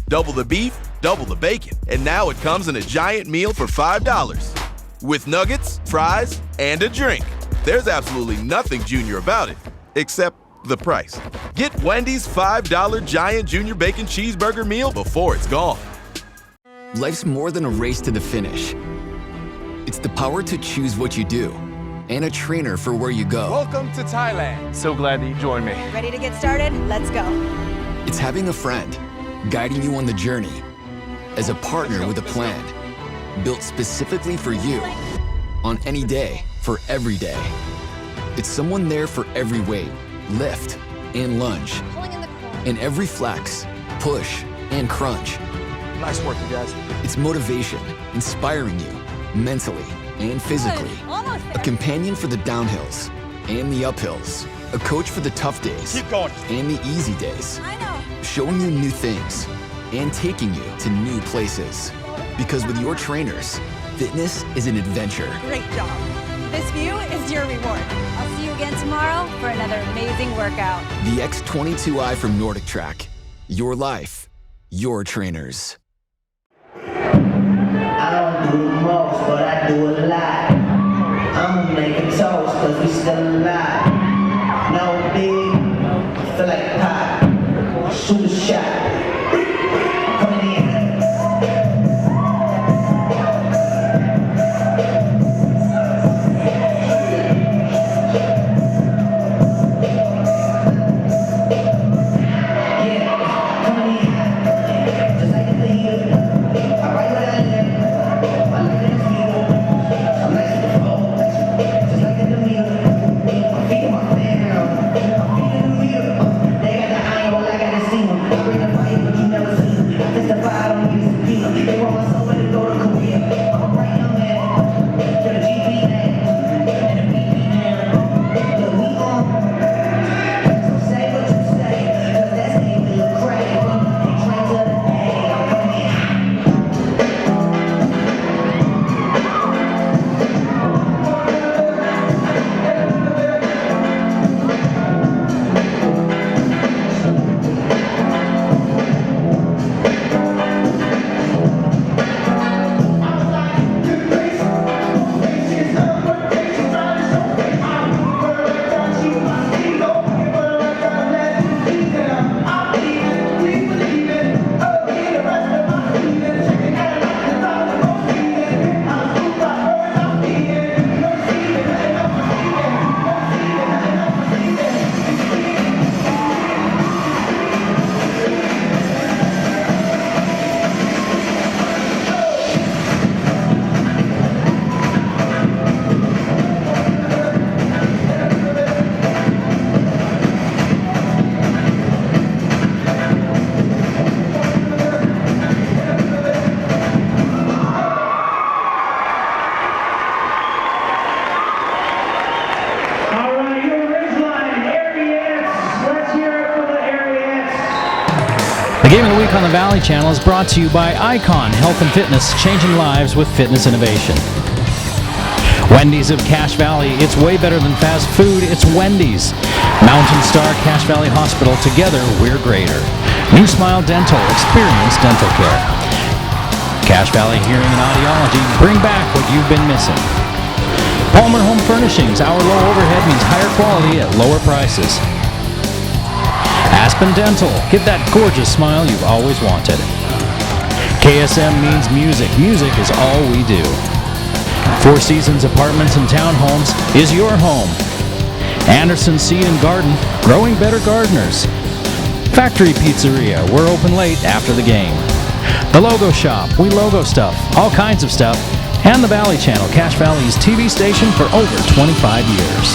Double the beef, double the bacon, and now it comes in a giant meal for $5 with nuggets, fries, and a drink. There's absolutely nothing junior about it, except the price. Get Wendy's $5 Giant Junior Bacon Cheeseburger meal before it's gone. Life's more than a race to the finish. It's the power to choose what you do and a trainer for where you go. Welcome to Thailand. So glad that you joined me. Ready to get started? Let's go. It's having a friend guiding you on the journey as a partner with a plan built specifically for you on any day for every day. It's someone there for every weight, lift, and lunge, and every flex, push, and crunch. Nice work, you guys. It's motivation, inspiring you mentally and physically. A companion for the downhills and the uphills. A coach for the tough days and the easy days. Showing you new things and taking you to new places. Because with your trainers, fitness is an adventure. Great job. This view is your reward. I'll see you again. again tomorrow for another amazing workout. The X22i from Nordic Track. Your life, your trainers. I don't do the most, but I do a lot. I'ma make a toast, cause we still alive. No big, feel like pop. Shoot a shot. Coming in. Game of the Week on the Valley Channel is brought to you by Icon Health and Fitness, changing lives with fitness innovation. Wendy's of Cache Valley, it's way better than fast food, it's Wendy's. Mountain Star Cache Valley Hospital, together we're greater. New Smile Dental, experience dental care. Cache Valley Hearing and Audiology, bring back what you've been missing. Palmer Home Furnishings, our low overhead means higher quality at lower prices. Aspen Dental, get that gorgeous smile you've always wanted. KSM means music. Music is all we do. Four Seasons Apartments and Townhomes is your home. Anderson Seed and Garden, growing better gardeners. Factory Pizzeria, we're open late after the game. The Logo Shop, we logo stuff, all kinds of stuff. And the Valley Channel, Cache Valley's TV station for over 25 years.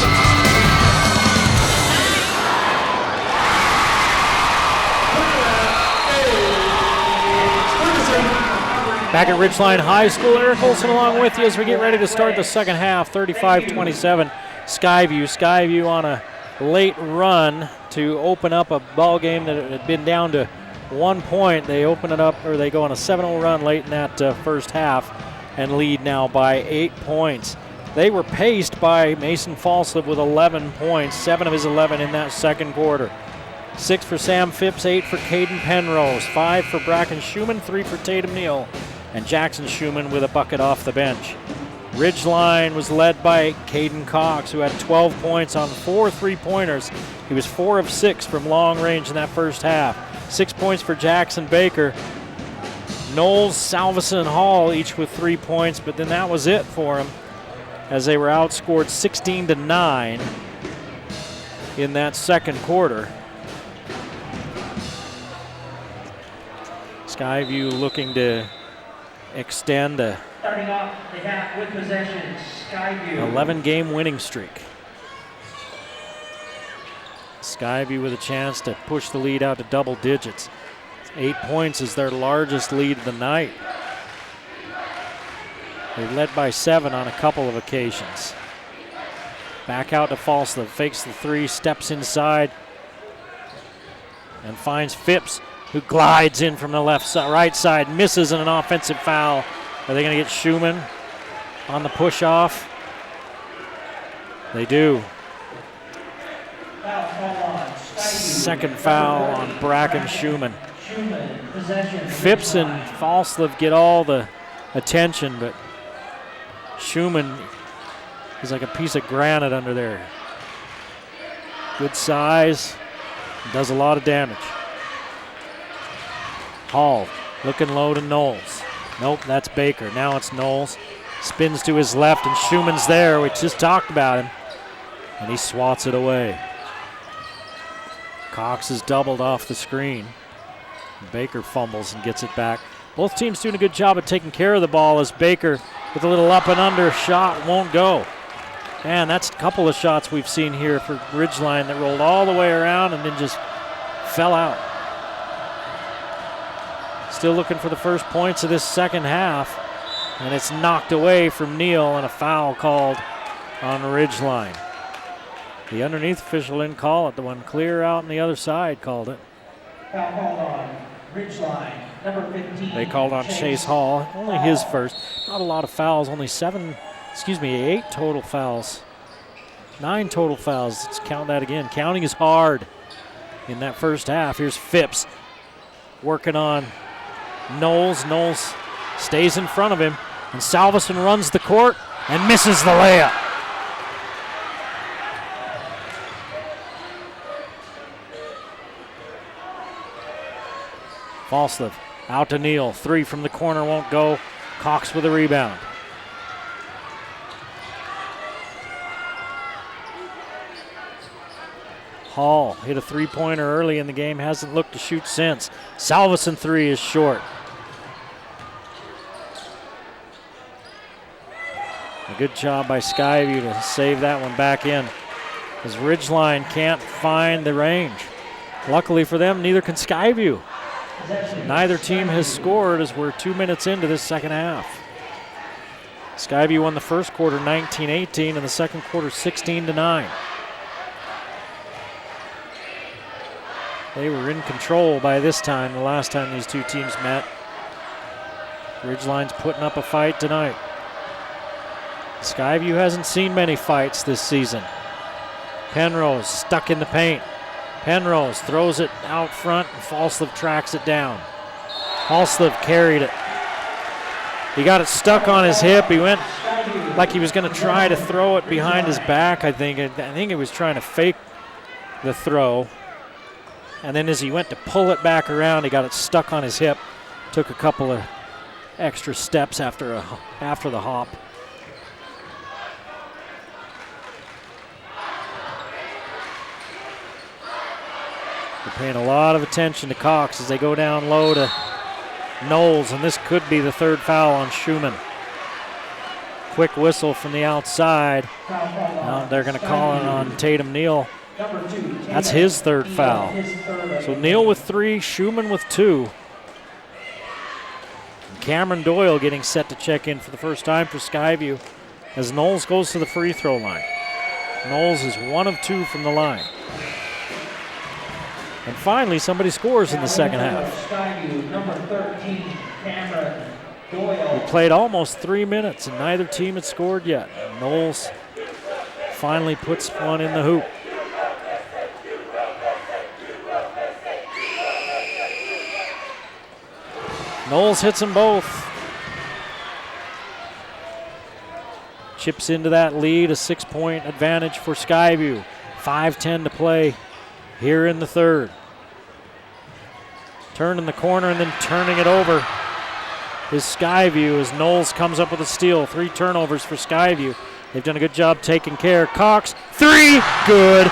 Back at Ridgeline High School, Eric Olson along with you as we get ready to start the second half, 35-27, Skyview. Skyview on a late run to open up a ball game that had been down to 1 point. They open it up, or they go on a 7-0 run late in that first half and lead now by 8 points. They were paced by Mason Falsliv with 11 points, 7 of his 11 in that second quarter. 6 for Sam Phipps, 8 for Caden Penrose, 5 for Bracken Schumann, 3 for Tatum Neal, and Jackson Schumann with a bucket off the bench. Ridgeline was led by Caden Cox, who had 12 points on 4 3-pointers. He was 4 of 6 from long range in that first half. 6 points for Jackson Baker. Knowles, Salveson, and Hall each with 3 points, but then that was it for them as they were outscored 16-9 in that second quarter. Skyview looking to extend a Starting off the half with possession, Skyview. 11-game winning streak. Skyview with a chance to push the lead out to double digits. 8 points is their largest lead of the night. They led by 7 on a couple of occasions. Back out to Falsliv, fakes the 3, steps inside, and finds Phipps, who glides in from the right side, misses in an offensive foul. Are they going to get Schumann on the push-off? They do. Second foul on Bracken Schumann. Phipps and Falslev get all the attention, but Schumann is like a piece of granite under there. Good size, does a lot of damage. Hall looking low to Knowles. Nope, that's Baker. Now it's Knowles. Spins to his left, and Schumann's there. We just talked about him. And he swats it away. Cox is doubled off the screen. Baker fumbles and gets it back. Both teams doing a good job of taking care of the ball as Baker with a little up and under shot won't go. And that's a couple of shots we've seen here for Ridgeline that rolled all the way around and then just fell out. Still looking for the first points of this second half. And it's knocked away from Neal and a foul called on Ridgeline. The underneath official didn't call it. The one clear out on the other side called it. Foul called on Ridgeline, number 15. They called on Chase Hall. Only his first. Not a lot of fouls. Only 8 total fouls. 9 total fouls. Let's count that again. Counting is hard in that first half. Here's Phipps working on Knowles. Knowles stays in front of him. And Salveson runs the court and misses the layup. Falslev out to Neal. 3 from the corner won't go. Cox with a rebound. Hall hit a three-pointer early in the game. Hasn't looked to shoot since. Salveson 3 is short. A good job by Skyview to save that one back in, as Ridgeline can't find the range. Luckily for them, neither can Skyview. Neither team has scored as we're 2 minutes into this second half. Skyview won the first quarter 19-18 and the second quarter 16-9. They were in control by this time, the last time these two teams met. Ridgeline's putting up a fight tonight. Skyview hasn't seen many fights this season. Penrose stuck in the paint. Penrose throws it out front and Falslev tracks it down. Falslev carried it. He got it stuck on his hip. He went like he was going to try to throw it behind his back, I think. I think he was trying to fake the throw. And then as he went to pull it back around, he got it stuck on his hip. Took a couple of extra steps after the hop. They're paying a lot of attention to Cox as they go down low to Knowles, and this could be the third foul on Schumann. Quick whistle from the outside. Now they're going to call it on Tatum Neal. That's his third foul. So Neal with 3, Schumann with 2. Cameron Doyle getting set to check in for the first time for Skyview as Knowles goes to the free throw line. Knowles is 1 of 2 from the line. And finally, somebody scores in the second half. We played almost 3 minutes, and neither team had scored yet. Knowles finally puts one in the hoop. Knowles hits them both. Chips into that lead, a 6-point advantage for Skyview. 5:10 to play here in the third. Turning the corner and then turning it over is Skyview as Knowles comes up with a steal. 3 turnovers for Skyview. They've done a good job taking care. Cox, 3, good.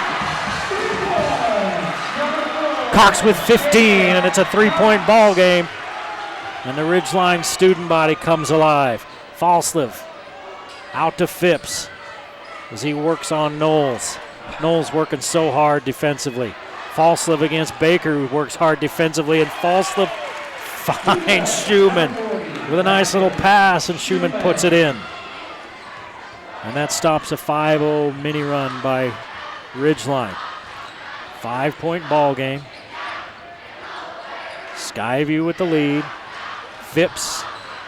Cox with 15, and it's a 3-point ball game. And the Ridgeline student body comes alive. Falslev out to Phipps as he works on Knowles. Knowles working so hard defensively. Falslev against Baker, who works hard defensively, and Falslev finds Schumann with a nice little pass, and Schumann puts it in. And that stops a 5-0 mini run by Ridgeline. 5-point ball game. Skyview with the lead. Phipps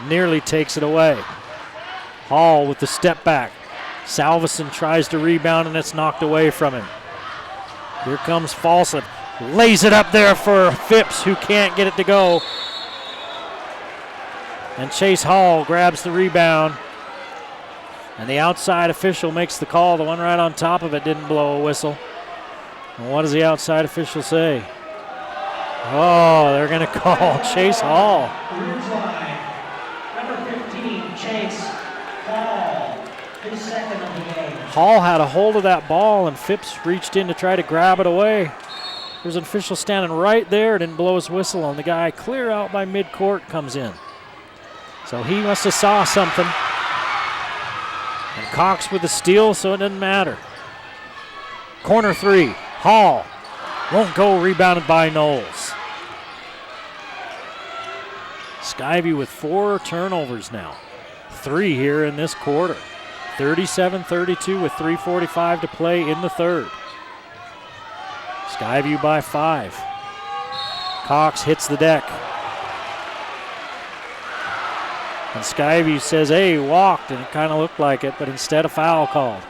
nearly takes it away. Hall with the step back. Salveson tries to rebound and it's knocked away from him. Here comes Falsett. Lays it up there for Phipps, who can't get it to go. And Chase Hall grabs the rebound. And the outside official makes the call. The one right on top of it didn't blow a whistle. And what does the outside official say? Oh, they're going to call Chase Hall. Number 15, Chase Hall, his second of the game. Hall had a hold of that ball, and Phipps reached in to try to grab it away. There's an official standing right there, didn't blow his whistle, and the guy clear out by midcourt comes in. So he must have saw something. And Cox with the steal, so it doesn't matter. Corner three, Hall. Won't go, rebounded by Knowles. Skyview with 4 turnovers now. 3 here in this quarter. 37-32 with 3:45 to play in the third. Skyview by 5. Cox hits the deck. And Skyview says, hey, walked, and it kind of looked like it, but instead a foul called.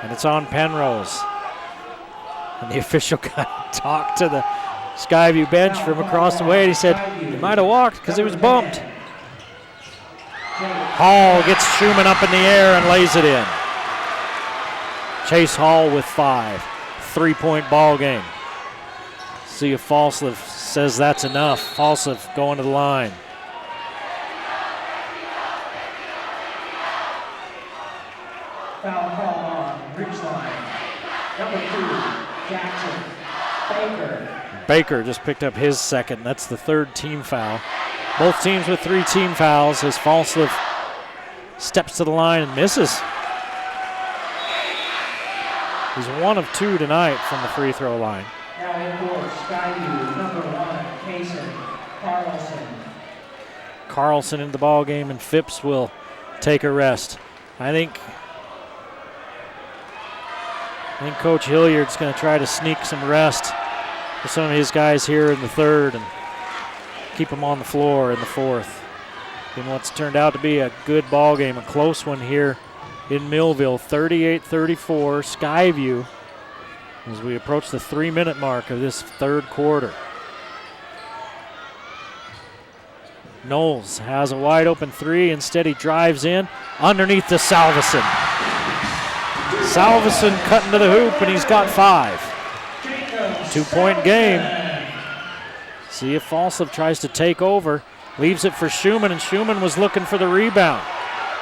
And it's on Penrose. And the official kind of talked to the Skyview bench from across the way, and he said, he might have walked because he was bumped. Hall gets Schumann up in the air and lays it in. Chase Hall with 5. 3-point ball game. See if Falsliff says that's enough. Falsliff going to the line. Foul call on Ridgeline. Number 2, Jackson Baker. Baker just picked up his second. That's the 3rd team foul. Both teams with 3 team fouls as Falsliff steps to the line and misses. He's 1 of 2 tonight from the free throw line. Now in court, Skyview, number 1, Mason Carlson. Carlson into the ball game, and Phipps will take a rest. I think Coach Hilliard's going to try to sneak some rest for some of his guys here in the third and keep them on the floor in the fourth. In what's turned out to be a good ball game, a close one here in Millville, 38-34, Skyview, as we approach the 3-minute mark of this third quarter. Knowles has a wide open 3. Instead, he drives in underneath to Salveson. Salveson cutting to the hoop, and he's got 5. 2-point game. See if Falsliff tries to take over. Leaves it for Schumann, and Schumann was looking for the rebound.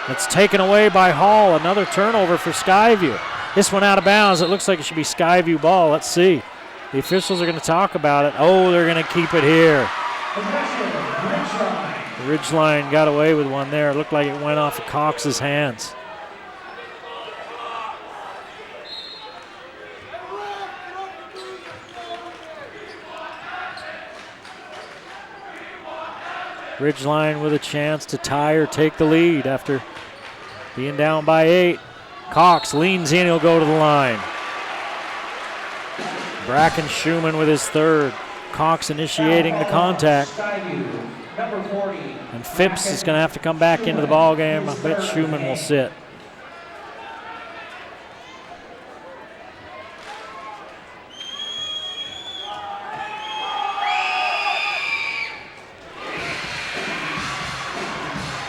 It's taken away by Hall. Another turnover for Skyview. This one out of bounds. It looks like it should be Skyview ball. Let's see. The officials are going to talk about it. Oh, they're going to keep it here. Ridgeline got away with one there. It looked like it went off of Cox's hands. Ridgeline with a chance to tie or take the lead after being down by 8. Cox leans in, he'll go to the line. Bracken Schumann with his 3rd. Cox initiating the contact. And Phipps is going to have to come back into the ball game. I bet Schumann will sit.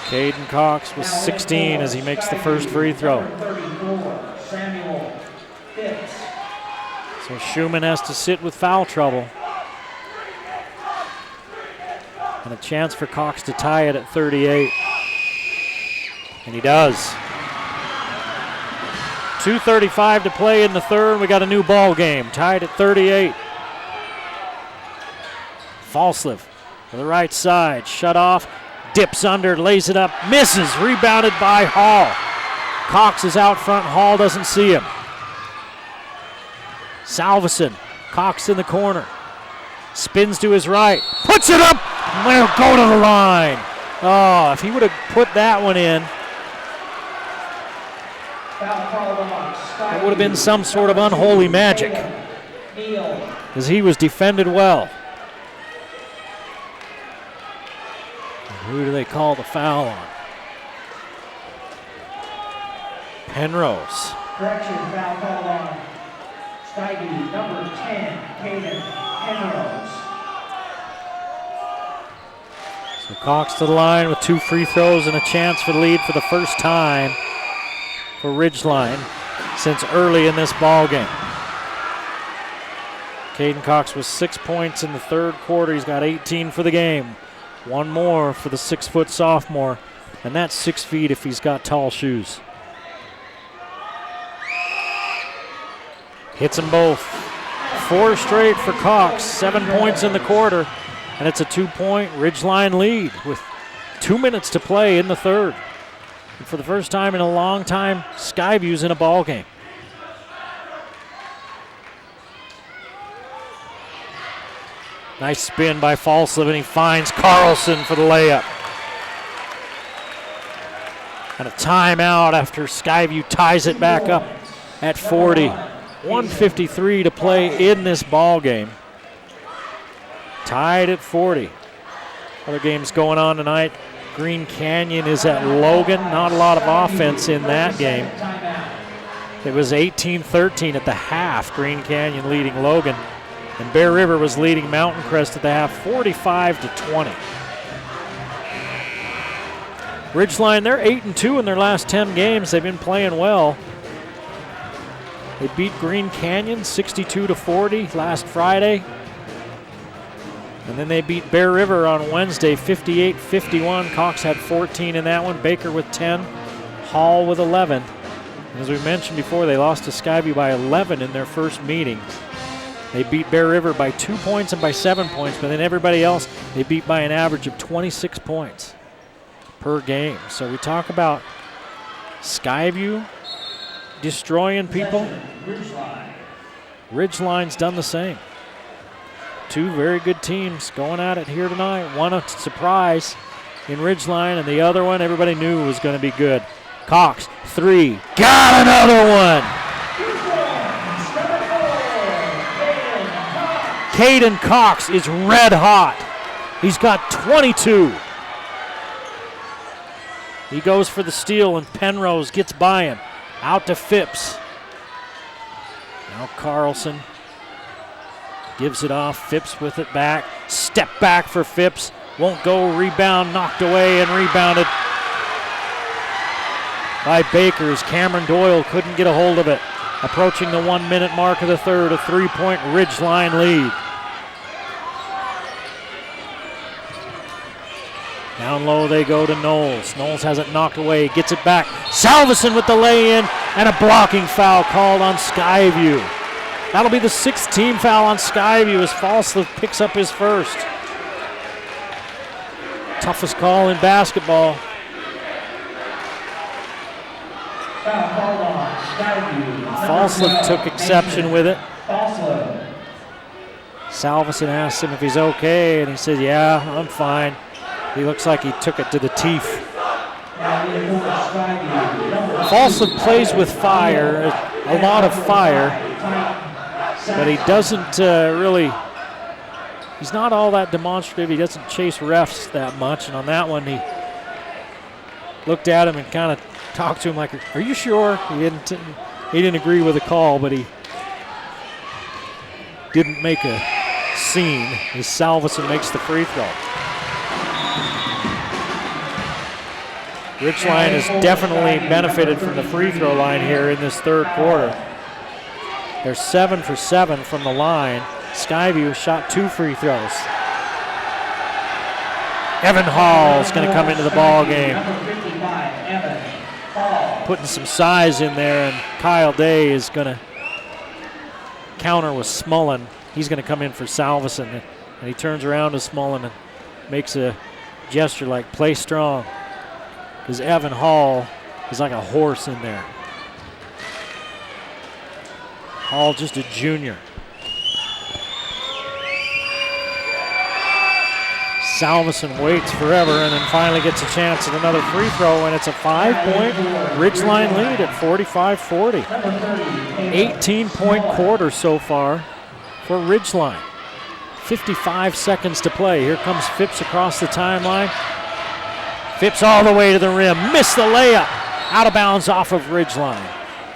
Caden Cox with 16 as he makes the first free throw. So Schumann has to sit with foul trouble. And a chance for Cox to tie it at 38. And he does. 2:35 to play in the third. We got a new ball game, tied at 38. Falsliff to the right side, shut off. Dips under, lays it up, misses, rebounded by Hall. Cox is out front, Hall doesn't see him. Salveson, Cox in the corner. Spins to his right, puts it up, will go to the line. Oh, if he would have put that one in, it would have been some sort of unholy magic, because he was defended well. Who do they call the foul on? Penrose. Correction, foul call on 10, Caden Penrose. So Cox to the line with 2 free throws and a chance for the lead for the first time for Ridgeline since early in this ball game. Caden Cox with 6 points in the third quarter. He's got 18 for the game. One more for the 6-foot sophomore, and that's 6 feet if he's got tall shoes. Hits them both. 4 straight for Cox, 7 points in the quarter, and it's a 2-point Ridgeline lead with 2 minutes to play in the third. And for the first time in a long time, Skyview's in a ball game. Nice spin by Falslev, and he finds Carlson for the layup. And a timeout after Skyview ties it back up at 40. 1:53 to play in this ball game. Tied at 40. Other games going on tonight. Green Canyon is at Logan. Not a lot of offense in that game. It was 18-13 at the half. Green Canyon leading Logan. And Bear River was leading Mountain Crest at the half, 45-20. Ridgeline, they're 8-2 in their last 10 games. They've been playing well. They beat Green Canyon 62-40 last Friday. And then they beat Bear River on Wednesday 58-51. Cox had 14 in that one. Baker with 10. Hall with 11. And as we mentioned before, they lost to Skyview by 11 in their first meeting. They beat Bear River by 2 points and by 7 points, but then everybody else they beat by an average of 26 points per game. So we talk about Skyview destroying people. Ridgeline's done the same. 2 very good teams going at it here tonight. One a surprise in Ridgeline, and the other one everybody knew was going to be good. Cox, 3, got another one! Caden Cox is red hot. He's got 22. He goes for the steal, and Penrose gets by him. Out to Phipps. Now Carlson gives it off. Phipps with it back. Step back for Phipps. Won't go. Rebound knocked away and rebounded by Bakers. Cameron Doyle couldn't get a hold of it. Approaching the 1 minute mark of the third, a 3-point Ridgeline lead. Down low they go to Knowles. Knowles has it knocked away, gets it back. Salveson with the lay-in, and a blocking foul called on Skyview. That'll be the 6th team foul on Skyview as Falslev picks up his first. Toughest call in basketball. Falslev took exception with it. Salveson asked him if he's okay, and he said, yeah, I'm fine. He looks like he took it to the teeth. Falslev plays with fire, a lot of fire, but he doesn't really, he's not all that demonstrative. He doesn't chase refs that much, and on that one he looked at him and kind of talked to him like, are you sure? He didn't agree with the call, but he didn't make a scene as Salveson makes the free throw. Ridgeline has definitely benefited from the free throw line here in this third quarter. They're 7 for 7 from the line. Skyview shot 2 free throws. Evan Hall is going to come into the ball game. Putting some size in there, and Kyle Day is going to counter with Smullen. He's going to come in for Salveson, and he turns around to Smullen and makes a gesture like play strong, because Evan Hall is like a horse in there. Hall just a junior. Salveson waits forever and then finally gets a chance at another free throw, and it's a 5-point Ridgeline lead at 45-40. 18-point quarter so far for Ridgeline. 55 seconds to play. Here comes Phipps across the timeline. Phipps all the way to the rim. Missed the layup. Out of bounds off of Ridgeline.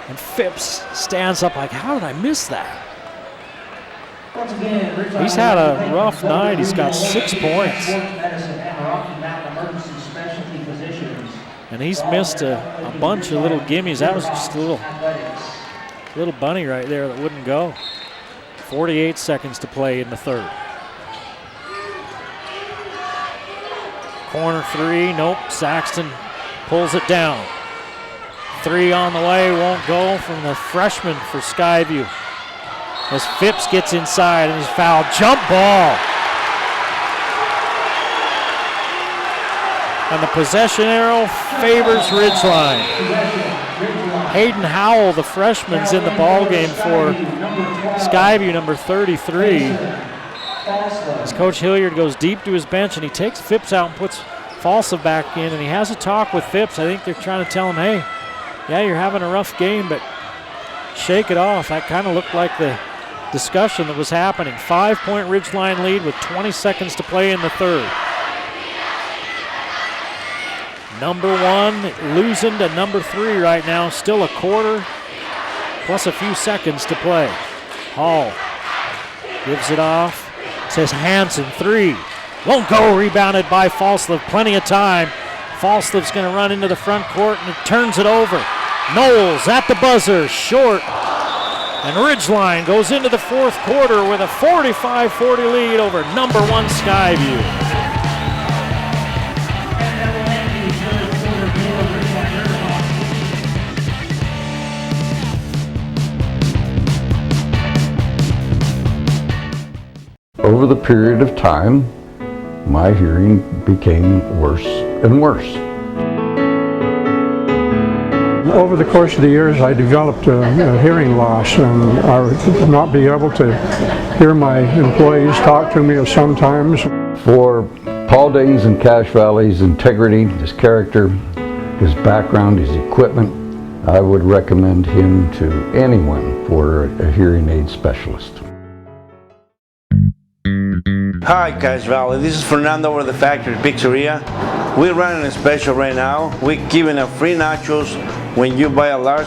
And Phipps stands up like, how did I miss that? Once again, Ridgeline He's had a rough night. He's got 6 points. Sports medicine and Rocky Mountain Emergency Specialty Physicians. And he's missed a bunch of little gimmies. That was just a little bunny right there that wouldn't go. 48 seconds to play in the third. Corner three, nope, Saxton pulls it down. Three on the way, won't go from the freshman for Skyview. As Phipps gets inside and he's fouled. Jump ball. And the possession arrow favors Ridgeline. Hayden Howell, the freshman's in the ball game for Skyview, number 33. As Coach Hilliard goes deep to his bench and he takes Phipps out and puts Falsa back in, and he has a talk with Phipps. I think they're trying to tell him, hey, yeah, you're having a rough game, but shake it off. That kind of looked like the discussion that was happening. 5-point Ridgeline lead with 20 seconds to play in the third. Number one losing to number 3 right now. Still a quarter plus a few seconds to play. Hall gives it off. Says Hansen, 3. Won't go, rebounded by Falslev. Plenty of time. Falslev's going to run into the front court and it turns it over. Knowles at the buzzer, short. And Ridgeline goes into the fourth quarter with a 45-40 lead over number 1 Skyview. Over the period of time, my hearing became worse and worse. Over the course of the years, I developed a hearing loss, and I would not be able to hear my employees talk to me sometimes. For Paul Dings and Cache Valley's integrity, his character, his background, his equipment, I would recommend him to anyone for a hearing aid specialist. Hi Cache Valley, this is Fernando over the Factory Pizzeria. We're running a special right now. We're giving a free nachos when you buy a large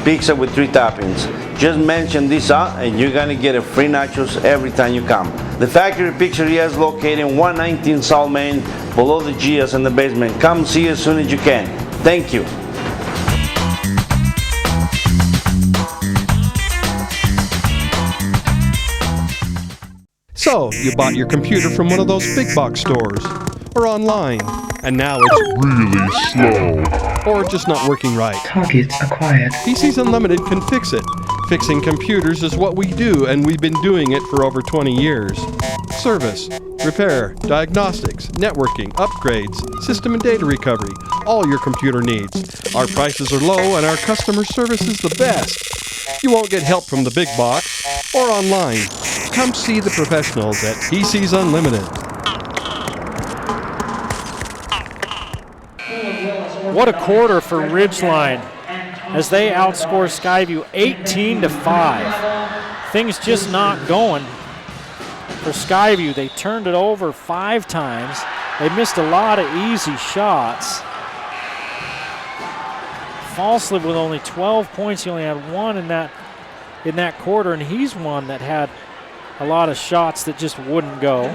pizza with 3 toppings. Just mention this out and you're gonna get a free nachos every time you come. The Factory Pizzeria is located in 119 South Main, below the Gias in the basement. Come see as soon as you can. Thank you. So, you bought your computer from one of those big box stores, or online, and now it's really slow, or just not working right. Targets acquired. PCs Unlimited can fix it. Fixing computers is what we do, and we've been doing it for over 20 years. Service, repair, diagnostics, networking, upgrades, system and data recovery, all your computer needs. Our prices are low and our customer service is the best. You won't get help from the big box or online. Come see the professionals at PCs Unlimited. What a quarter for Ridgeline as they outscore Skyview 18-5. Things just not going for Skyview. They turned it over 5 times. They missed a lot of easy shots. Falslev with only 12 points. He only had 1 in that quarter, and he's one that had a lot of shots that just wouldn't go.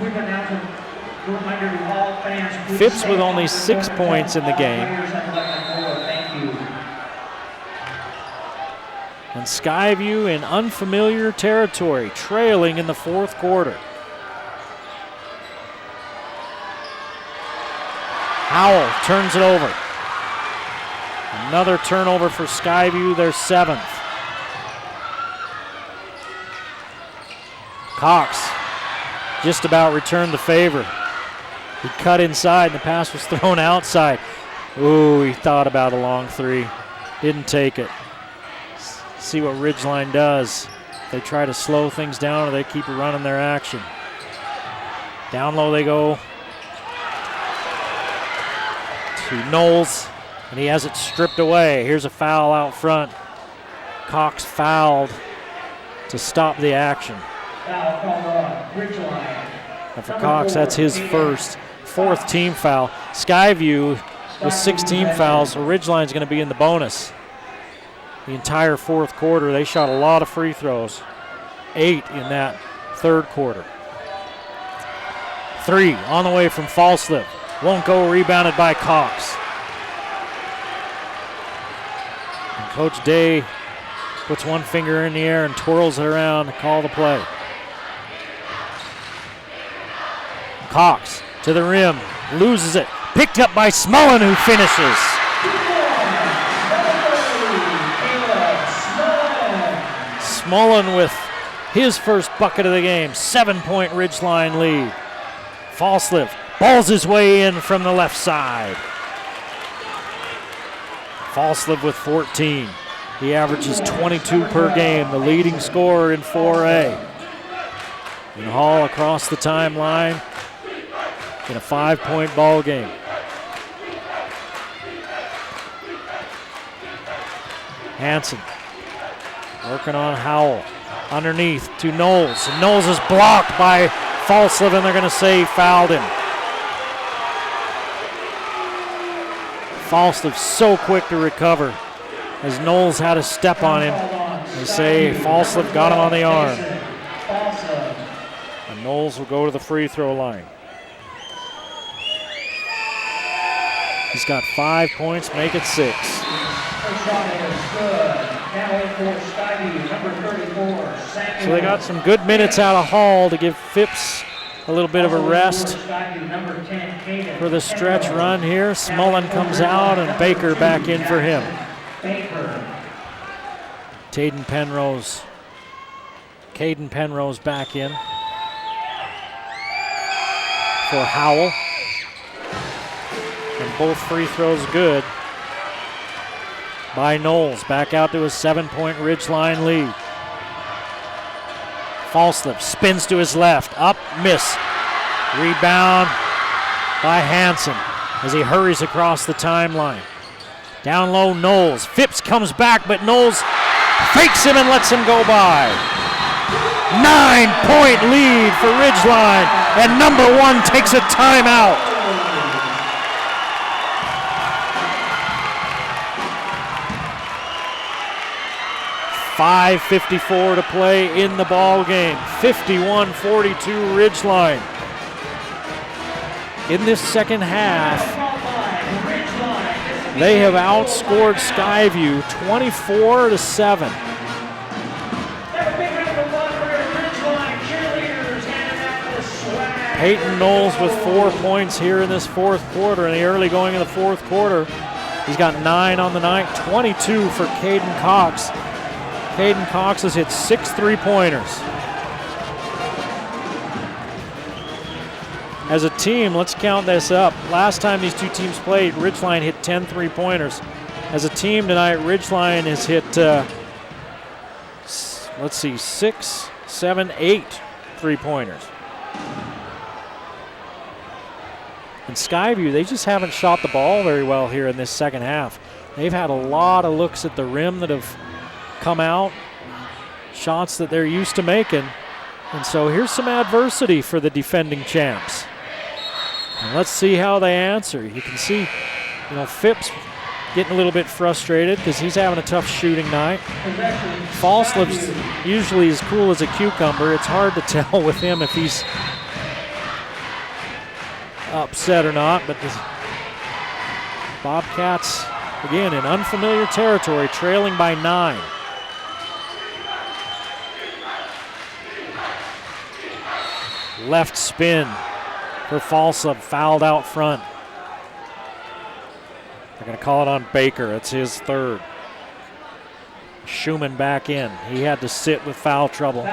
Phipps with only 6 points in the game. And Skyview in unfamiliar territory, trailing in the fourth quarter. Howell turns it over. Another turnover for Skyview, their 7th. Cox just about returned the favor. He cut inside and the pass was thrown outside. Ooh, he thought about a long 3. Didn't take it. See what Ridgeline does. They try to slow things down or they keep running their action. Down low they go to Knowles, and he has it stripped away. Here's a foul out front. Cox fouled to stop the action. And for Cox, that's his fourth team foul. Skyview with 16 fouls, so Ridgeline's going to be in the bonus. The entire fourth quarter, they shot a lot of free throws. 8 in that third quarter. 3 on the way from Falslip. Won't go, rebounded by Cox. And Coach Day puts one finger in the air and twirls it around to call the play. Cox to the rim, loses it. Picked up by Smullen, who finishes. Smullen with his first bucket of the game. 7-point Ridgeline lead. Falslip balls his way in from the left side. Falslip with 14. He averages 22 per game, the leading scorer in 4A. And Hall across the timeline in a 5-point ball game. Hanson working on Howell. Underneath to Knowles. And Knowles is blocked by Falslip, and they're going to say fouled him. Falslip so quick to recover as Knowles had a step on him. They say Falslip got him on the arm. And Knowles will go to the free throw line. He's got 5 points, make it 6. So they got some good minutes out of Hall to give Phipps a little bit of a rest for the stretch run here. Smullen comes out and Baker back in for him. Caden Penrose back in for Howell. And both free throws good by Knowles. Back out to a 7-point Ridgeline lead. Falslip spins to his left. Up, miss. Rebound by Hanson as he hurries across the timeline. Down low, Knowles. Phipps comes back, but Knowles fakes him and lets him go by. 9-point lead for Ridgeline, and number 1 takes a timeout. .5:54 to play in the ball game. 51-42 Ridgeline. In this second half, they have outscored Skyview 24-7. Peyton Knowles with 4 points here in this fourth quarter. In the early going of the fourth quarter, he's got 9 on the night, 22 for Caden Cox. Caden Cox has hit 6 3-pointers. As a team, let's count this up. Last time these two teams played, Ridgeline hit 10 3-pointers. As a team tonight, Ridgeline has hit, 6, 7, 8 3-pointers. And Skyview, they just haven't shot the ball very well here in this second half. They've had a lot of looks at the rim that have come out, shots that they're used to making. And so here's some adversity for the defending champs. And let's see how they answer. You can see, Phipps getting a little bit frustrated because he's having a tough shooting night. Falslip's usually as cool as a cucumber. It's hard to tell with him if he's upset or not, but the Bobcats, again, in unfamiliar territory, trailing by 9. Left spin for Falslip, fouled out front. They're going to call it on Baker. It's his third. Schumann back in. He had to sit with foul trouble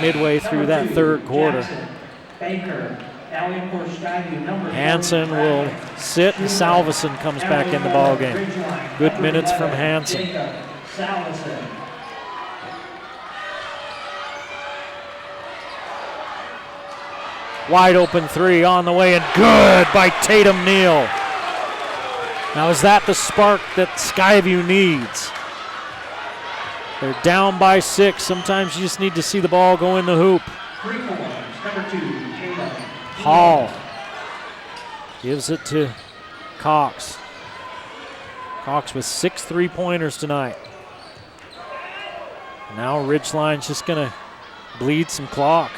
midway through that third quarter. Hanson will sit, and Salveson comes back in the ball game. Good minutes from Hanson. Wide open 3 on the way, and good by Tatum Neal. Now, is that the spark that Skyview needs? They're down by 6. Sometimes you just need to see the ball go in the hoop. Hall gives it to Cox. Cox with 6 3-pointers tonight. Now Ridgeline's just going to bleed some clock.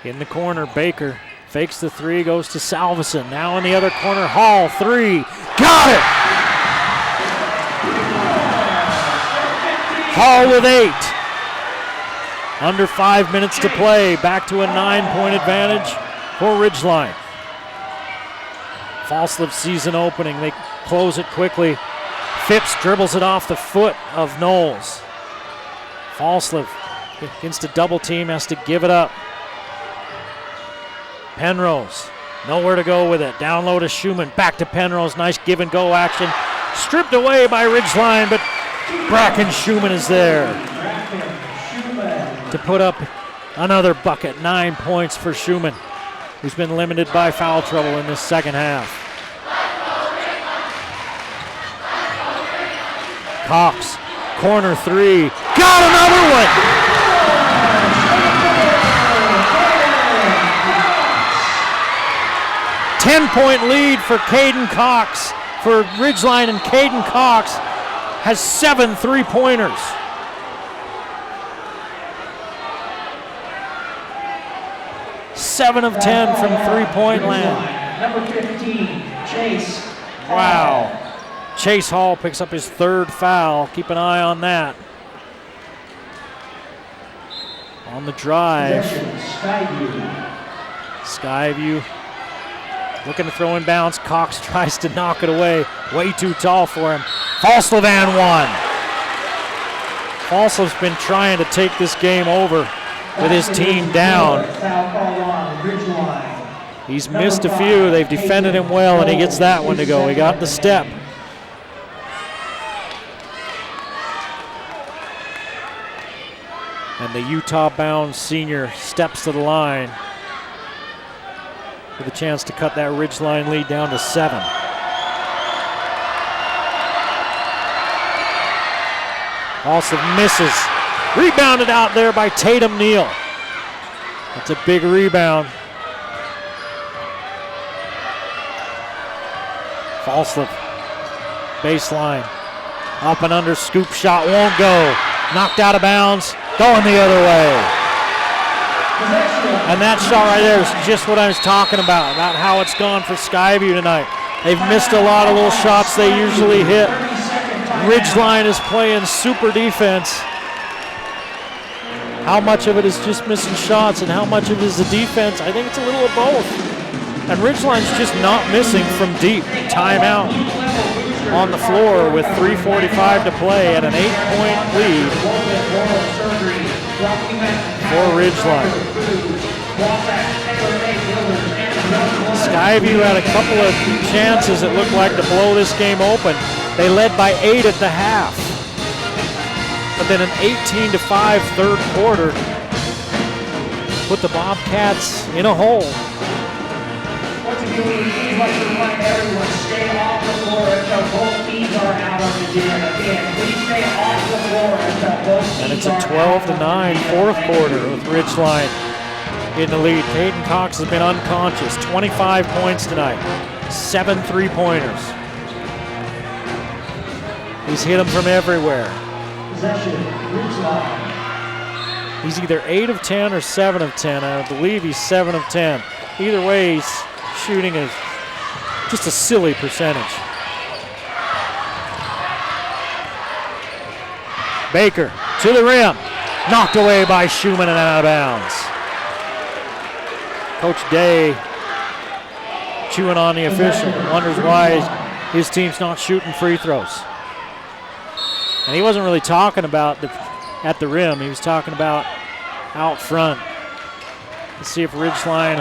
In the corner, Baker fakes the three, goes to Salveson. Now in the other corner, Hall, three. Got it! Hall with 8. Under 5 minutes to play. Back to a 9-point advantage for Ridgeline. Falslip season opening. They close it quickly. Phipps dribbles it off the foot of Knowles. Falslip against a double team has to give it up. Penrose, nowhere to go with it. Down low to Schumann, back to Penrose. Nice give and go action. Stripped away by Ridgeline, but Bracken Schumann is there to put up another bucket. 9 points for Schumann, who's been limited by foul trouble in this second half. Cox, corner three, got another one! 10-point lead for Caden Cox, for Ridgeline, and Caden Cox has 7 3-pointers. Seven of 10 from three-point land. Number 15, Chase. Wow. Chase Hall picks up his 3rd foul. Keep an eye on that. On the drive. Skyview. Looking to throw in bounds. Cox tries to knock it away. Way too tall for him. Falslip and 1. Falslip's been trying to take this game over with his team down. He's missed a few. They've defended him well, and he gets that one to go. He got the step. And the Utah-bound senior steps to the line with a chance to cut that Ridgeline lead down to 7. Also misses. Rebounded out there by Tatum Neal. That's a big rebound. Falslip, baseline, up and under, scoop shot won't go. Knocked out of bounds, going the other way. And that shot right there is just what I was talking about how it's gone for Skyview tonight. They've missed a lot of little shots they usually hit. Ridgeline is playing super defense. How much of it is just missing shots and how much of it is the defense? I think it's a little of both. And Ridgeline's just not missing from deep. Timeout on the floor with 3:45 to play at an 8-point lead for Ridgeline. Skyview had a couple of chances it looked like to blow this game open. They led by 8 at the half. But then an 18-5 third quarter put the Bobcats in a hole. Once again, we'd like to remind everyone, stay off the floor until both teams are out on the gym. Again, please stay off the floor until both teams are out. And it's a 12-9 fourth quarter with Ridgeline in the lead. Caden Cox has been unconscious. 25 points tonight. 7 3-pointers. He's hit them from everywhere. Possession, Ridgeline. He's either 8 of 10 or 7 of 10. I believe he's 7 of 10. Either way, he's shooting is just a silly percentage. Baker to the rim. Knocked away by Schumann and out of bounds. Coach Day chewing on the official. Wonders why his team's not shooting free throws. And he wasn't really talking about at the rim. He was talking about out front. Let's see if Ridgeline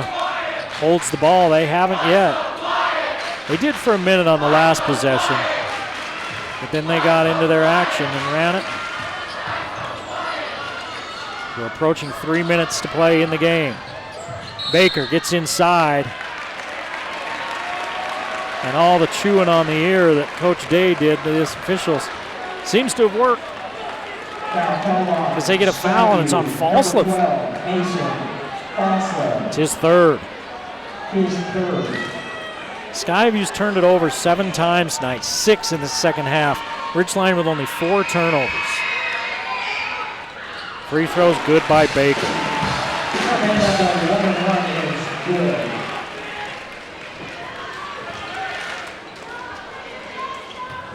holds the ball. They haven't yet. They did for a minute on the last possession, but then they got into their action and ran it. We're approaching 3 minutes to play in the game. Baker gets inside. And all the chewing on the ear that Coach Day did to his officials seems to have worked. Because they get a foul and it's on Falslip. It's his 3rd. Skyview's turned it over 7 times tonight, 6 in the second half. Ridgeline with only 4 turnovers. Free throw's good by Baker. Good.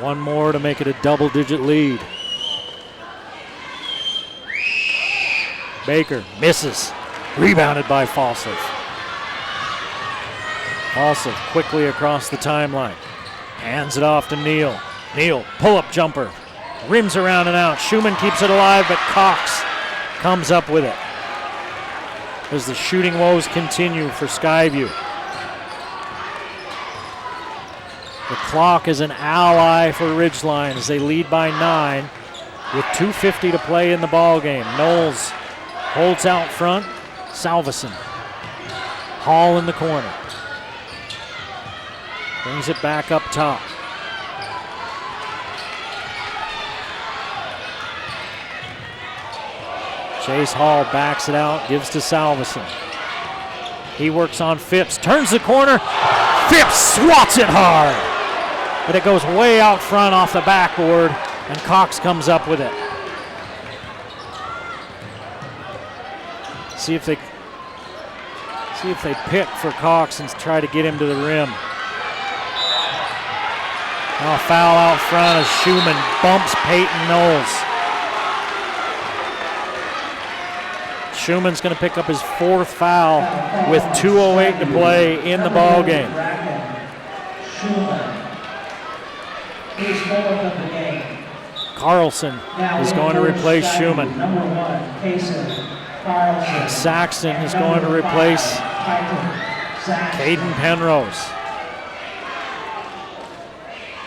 One more to make it a double-digit lead. Baker misses. Rebounded by Falseth. Falseth quickly across the timeline. Hands it off to Neal. Neal, pull-up jumper. Rims around and out. Schumann keeps it alive, but Cox comes up with it. As the shooting woes continue for Skyview. The clock is an ally for Ridgeline as they lead by 9 with 2:50 to play in the ball game. Knowles holds out front. Salveson. Hall in the corner. Brings it back up top. Chase Hall backs it out, gives to Salveson. He works on Phipps, turns the corner. Phipps swats it hard. But it goes way out front off the backboard, and Cox comes up with it. See if they pick for Cox and try to get him to the rim. Now a foul out front as Schumann bumps Peyton Knowles. Schumann's going to pick up his 4th foul with 2:08 to play in the ball game. Carlson is going to replace Schumann. Saxton is going to replace Caden Penrose.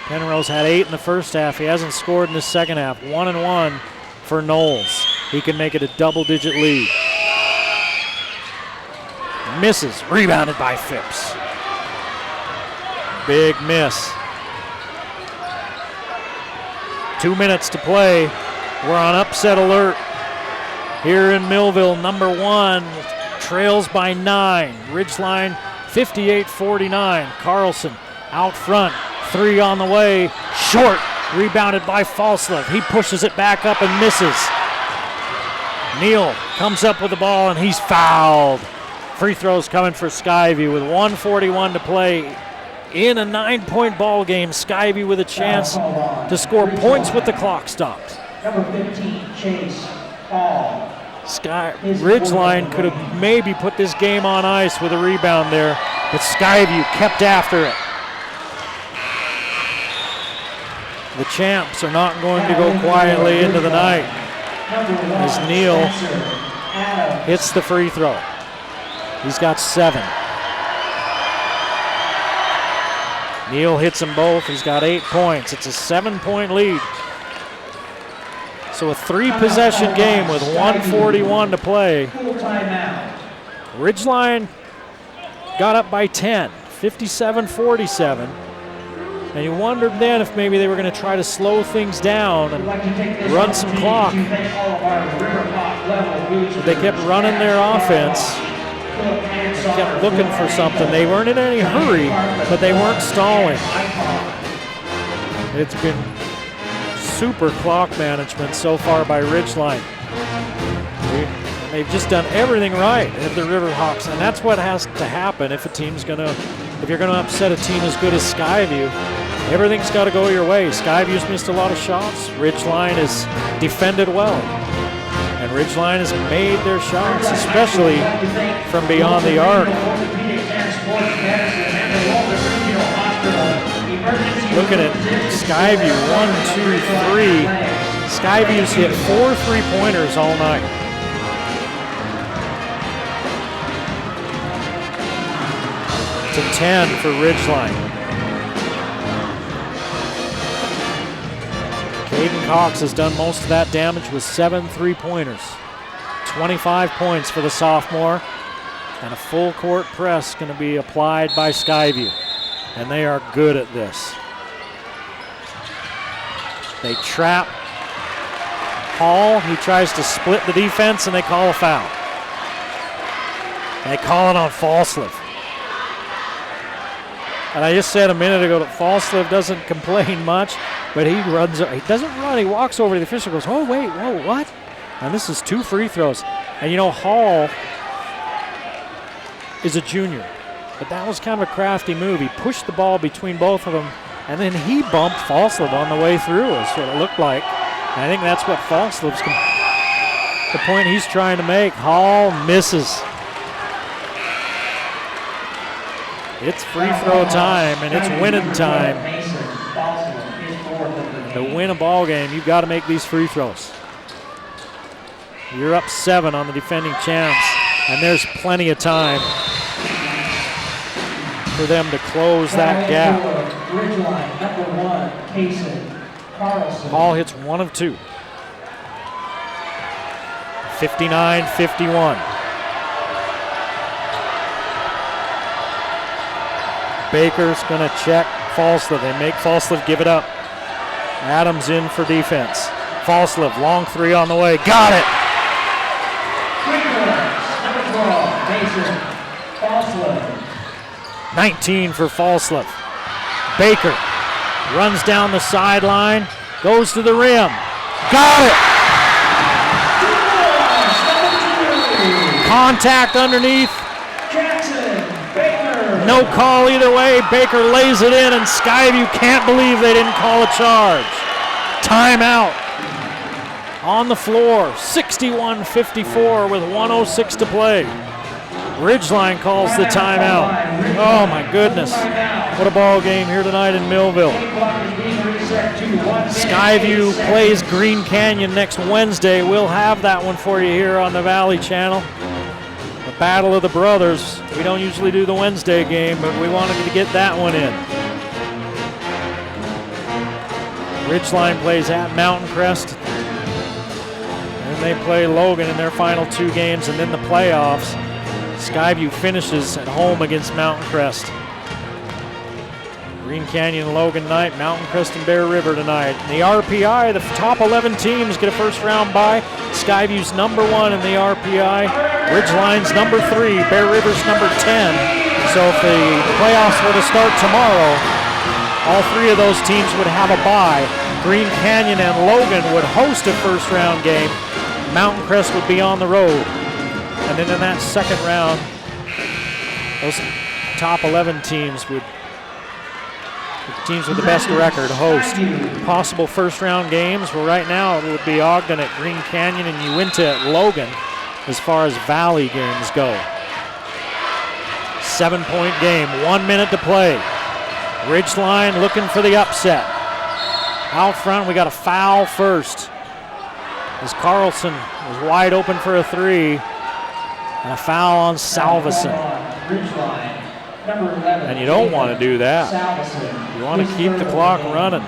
Penrose had 8 in the first half. He hasn't scored in the second half. 1-1 for Knowles. He can make it a double-digit lead. Misses, rebounded by Phipps. Big miss. 2 minutes to play. We're on upset alert here in Millville. Number 1 trails by 9. Ridgeline 58-49. Carlson out front. 3 on the way. Short. Rebounded by Falslev. He pushes it back up and misses. Neal comes up with the ball and he's fouled. Free throws coming for Skyview with 1:41 to play in a 9-point ball game. Skyview with a chance to score points with the clock stopped. Number 15, Chase Hall. Ridgeline could have maybe put this game on ice with a rebound there, but Skyview kept after it. The champs are not going to go quietly into the night as Neal hits the free throw. He's got 7. Neal hits them both. He's got 8 points. It's a 7-point lead. So a 3-possession game with 1:41 to play. Ridgeline got up by 10, 57-47. And you wondered then if maybe they were going to try to slow things down and run some clock. But they kept running their offense. They kept looking for something. They weren't in any hurry, but they weren't stalling. It's been super clock management so far by Ridgeline. They've just done everything right at the Riverhawks, and that's what has to happen if you're going to upset a team as good as Skyview. Everything's got to go your way. Skyview's missed a lot of shots. Ridgeline has defended well. And Ridgeline has made their shots, especially from beyond the arc. Looking at Skyview, 1, 2, 3. Skyview's hit 4 3-pointers all night. To 10 for Ridgeline. Caden Cox has done most of that damage with 7 3-pointers. 25 points for the sophomore. And a full court press going to be applied by Skyview. And they are good at this. They trap Hall. He tries to split the defense and they call a foul. And they call it on Falslev. And I just said a minute ago that Falslev doesn't complain much, but he doesn't run, he walks over to the official and goes, oh wait, whoa, what? And this is 2 free throws. And you know, Hall is a junior, but that was kind of a crafty move. He pushed the ball between both of them, and then he bumped Falslev on the way through, is what it looked like. And I think that's what Falslev's the point he's trying to make. Hall misses. It's free throw time, and it's winning time. To win a ball game, you've got to make these free throws. You're up 7 on the defending champs, and there's plenty of time for them to close that gap. Ridgeline, number 1, Kaysen Carlson. Hall hits 1 of 2. 59-51. Baker's going to check Falslev. They make Falslev give it up. Adams in for defense. Falslev, long 3 on the way. Got it! 19 for Falslev. Baker runs down the sideline, goes to the rim. Got it! Contact underneath. No call either way. Baker lays it in, and Skyview can't believe they didn't call a charge. Timeout on the floor. 61-54 with 1:06 to play. Ridgeline calls the timeout. Oh my goodness. What a ball game here tonight in Millville. Skyview plays Green Canyon next Wednesday. We'll have that one for you here on the Valley Channel. The Battle of the Brothers. We don't usually do the Wednesday game, but we wanted to get that one in. Ridgeline plays at Mountain Crest. And they play Logan in their final 2 games, and then the playoffs. Skyview finishes at home against Mountain Crest. Green Canyon and Logan night, Mountain Crest and Bear River tonight. In the RPI, the top 11 teams get a first round bye. Skyview's number 1 in the RPI. Ridgeline's number 3, Bear River's number 10. So if the playoffs were to start tomorrow, all 3 of those teams would have a bye. Green Canyon and Logan would host a first round game. Mountain Crest would be on the road. And then in that second round, those top 11 teams would, the teams with the best record, host possible first round games. Well, right now it would be Ogden at Green Canyon and Uinta at Logan as far as Valley games go. 7-point game, 1 minute to play. Ridgeline looking for the upset. Out front, we got a foul first, as Carlson was wide open for a 3. And a foul on Salveson. And you don't want to do that. You want to keep the clock running.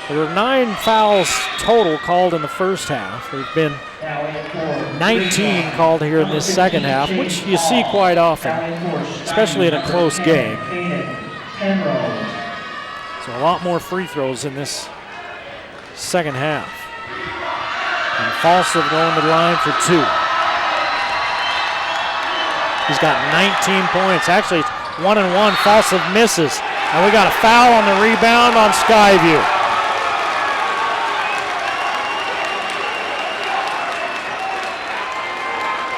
There were 9 fouls total called in the first half. There have been 19 called here in this second half, which you see quite often, especially in a close game. So a lot more free throws in this second half. And Falslev going to the line for 2. He's got 19 points. Actually, it's 1-1. Falslev misses. And we got a foul on the rebound on Skyview.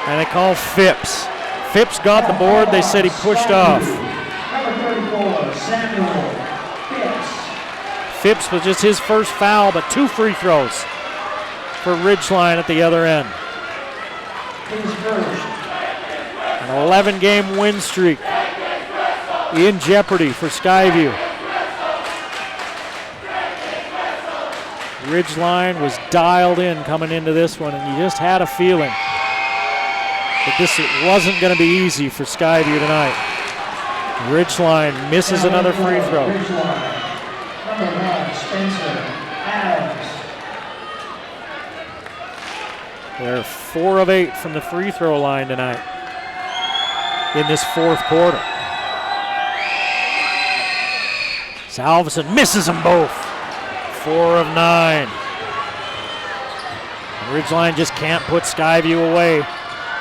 And they call Phipps. Phipps got the board. They said he pushed off. Number 34, Samuel Phipps. Phipps was just his first foul, but 2 free throws for Ridgeline at the other end. His first. An 11-game win streak in jeopardy for Skyview. Ridgeline was dialed in coming into this one, and you just had a feeling that this wasn't going to be easy for Skyview tonight. Ridgeline misses another free throw. Number 1, Spencer Adams. They're 4 of 8 from the free throw line tonight in this fourth quarter. Salveson misses them both. 4 of 9. Ridgeline just can't put Skyview away.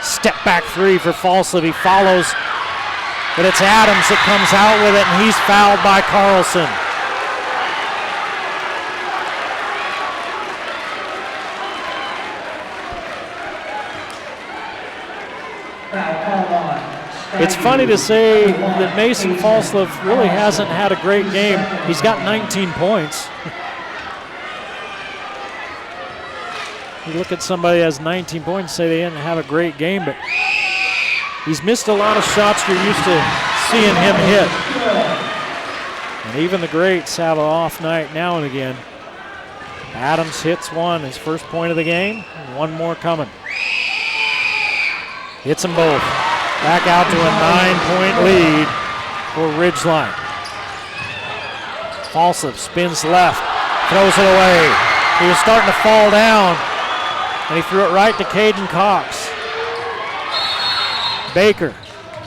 Step back 3 for Falslev. He follows, but it's Adams that comes out with it, and he's fouled by Carlson. It's funny to say that Mason Falslev really hasn't had a great game. He's got 19 points. You look at somebody that has 19 points and say they didn't have a great game, but he's missed a lot of shots you're used to seeing him hit. And even the greats have an off night now and again. Adams hits one, his first point of the game. One more coming. Hits them both. Back out to a 9-point lead for Ridgeline. Falslev spins left, throws it away. He was starting to fall down, and he threw it right to Caden Cox. Baker,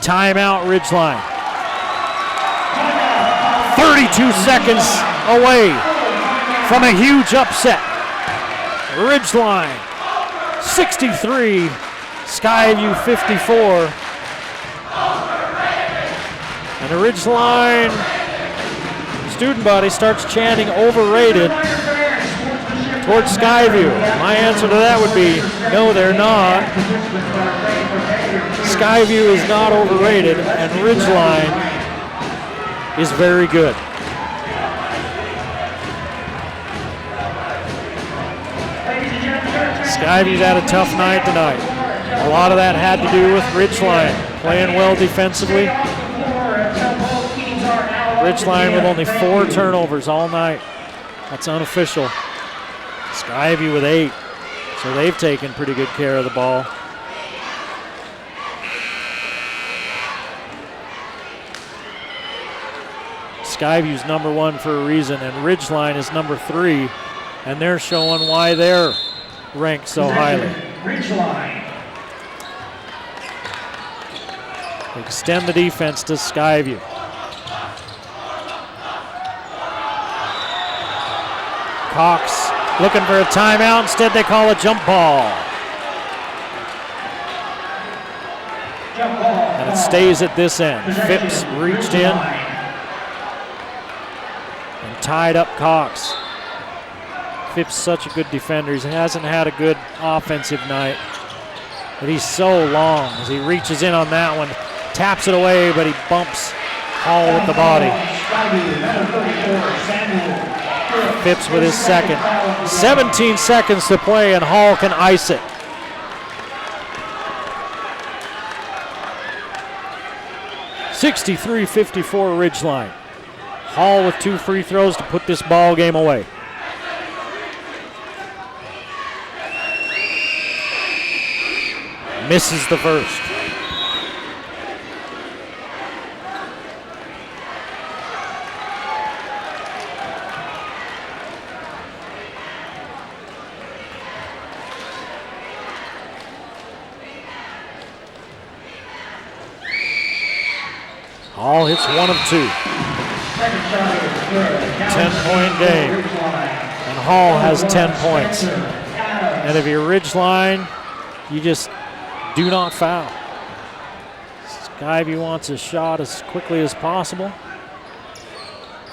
timeout Ridgeline. 32 seconds away from a huge upset. Ridgeline 63, Skyview 54. And the Ridgeline student body starts chanting overrated towards Skyview. My answer to that would be no, they're not. Skyview is not overrated, and Ridgeline is very good. Skyview's had a tough night tonight. A lot of that had to do with Ridgeline playing well defensively. Ridgeline with only 4 turnovers all night. That's unofficial. Skyview with 8. So they've taken pretty good care of the ball. Skyview's number 1 for a reason, and Ridgeline is number 3, and they're showing why they're ranked so highly. Ridgeline. Extend the defense to Skyview. Cox looking for a timeout. Instead, they call a jump ball. And it stays at this end. Phipps reached in and tied up Cox. Phipps such a good defender. He hasn't had a good offensive night, but he's so long as he reaches in on that one. Taps it away, but he bumps Hall with the body. Phipps with his second. 17 seconds to play, and Hall can ice it. (63-54) Ridgeline. Hall with 2 free throws to put this ball game away. Misses the first. Hall hits 1 of 2. 10-point game. And Hall has 10 points. And if you're Ridgeline, you just do not foul. Skyview wants a shot as quickly as possible.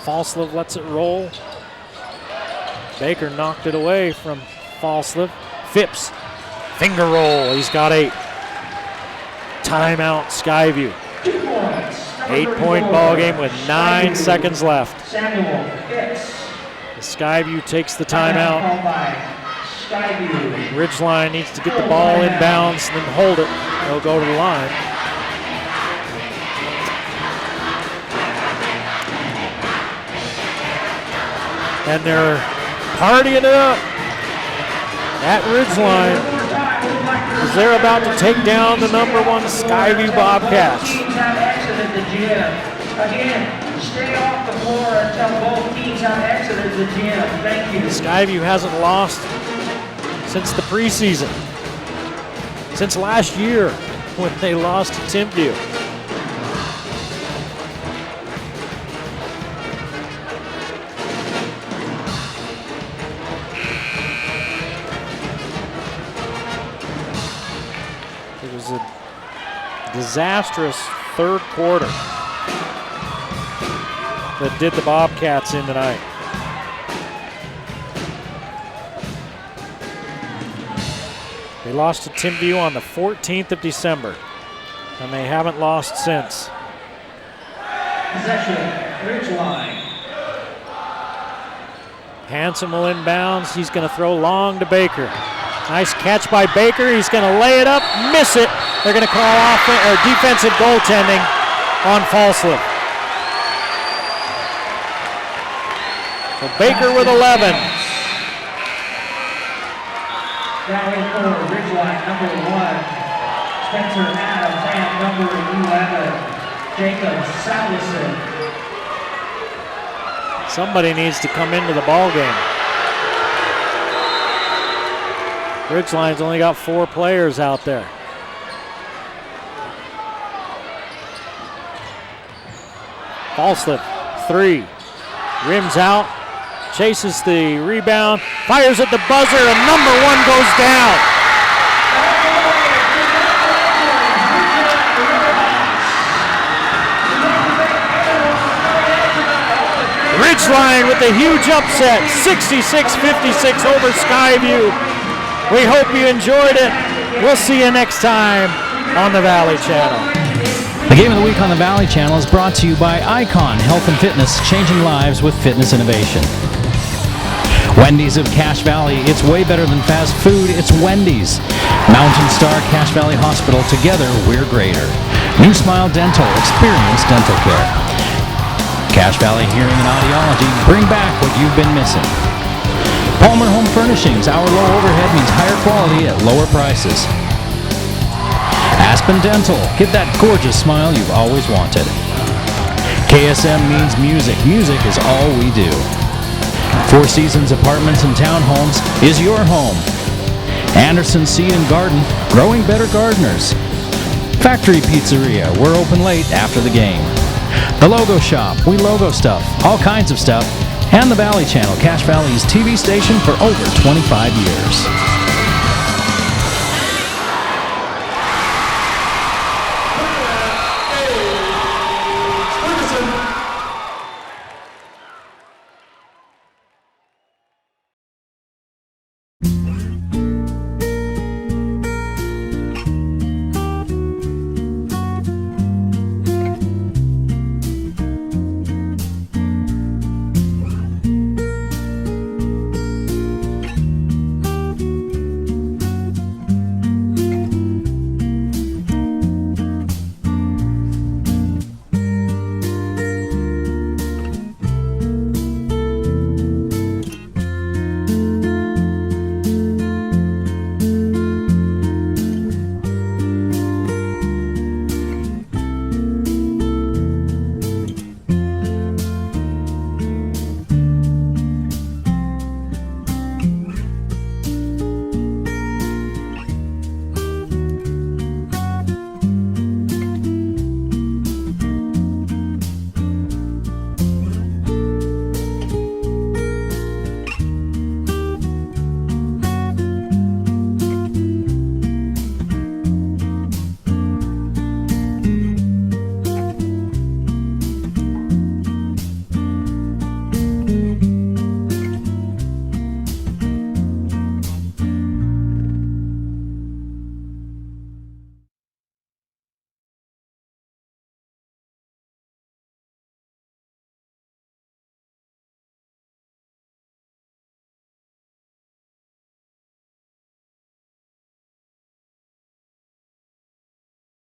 Falslev lets it roll. Baker knocked it away from Falslev. Phipps, finger roll, he's got 8. Timeout Skyview. 8-point ball game with 9 seconds left. Skyview takes the timeout. Ridgeline needs to get the ball in bounds and then hold it. They'll go to the line. And they're partying it up at Ridgeline as they're about to take down the number 1 Skyview Bobcats. Again, stay off the floor until both teams have exited the gym. Thank you. Skyview hasn't lost since the preseason, since last year when they lost to Timpview. It was a disastrous third quarter that did the Bobcats in tonight. They lost to Timpview on the 14th of December. and they haven't lost since. Possession, Ridgeline. Hanson will inbounds. He's going to throw long to Baker. Nice catch by Baker. He's going to lay it up, miss it. They're going to call defensive goaltending on Falslip. So Baker with 11. Rally for Ridgeline, number 1. Spencer Adams and number 11, Jacob Salison. Somebody needs to come into the ball game. Ridgeline's only got 4 players out there. Falslip, 3. Rims out, chases the rebound, fires at the buzzer, and number 1 goes down. Ridgeline with a huge upset, 66-56 over Skyview. We hope you enjoyed it. We'll see you next time on the Valley Channel. The Game of the Week on the Valley Channel is brought to you by Icon Health and Fitness, changing lives with fitness innovation. Wendy's of Cache Valley, it's way better than fast food, it's Wendy's. Mountain Star Cache Valley Hospital, together we're greater. New Smile Dental, experience dental care. Cache Valley Hearing and Audiology, bring back what you've been missing. Palmer Home Furnishings, our low overhead means higher quality at lower prices. Aspen Dental, get that gorgeous smile you've always wanted. KSM means music. Music is all we do. Four Seasons Apartments and Townhomes is your home. Anderson Seed and Garden, growing better gardeners. Factory Pizzeria, we're open late after the game. The Logo Shop, we logo stuff, all kinds of stuff. And the Valley Channel, Cache Valley's TV station for over 25 years.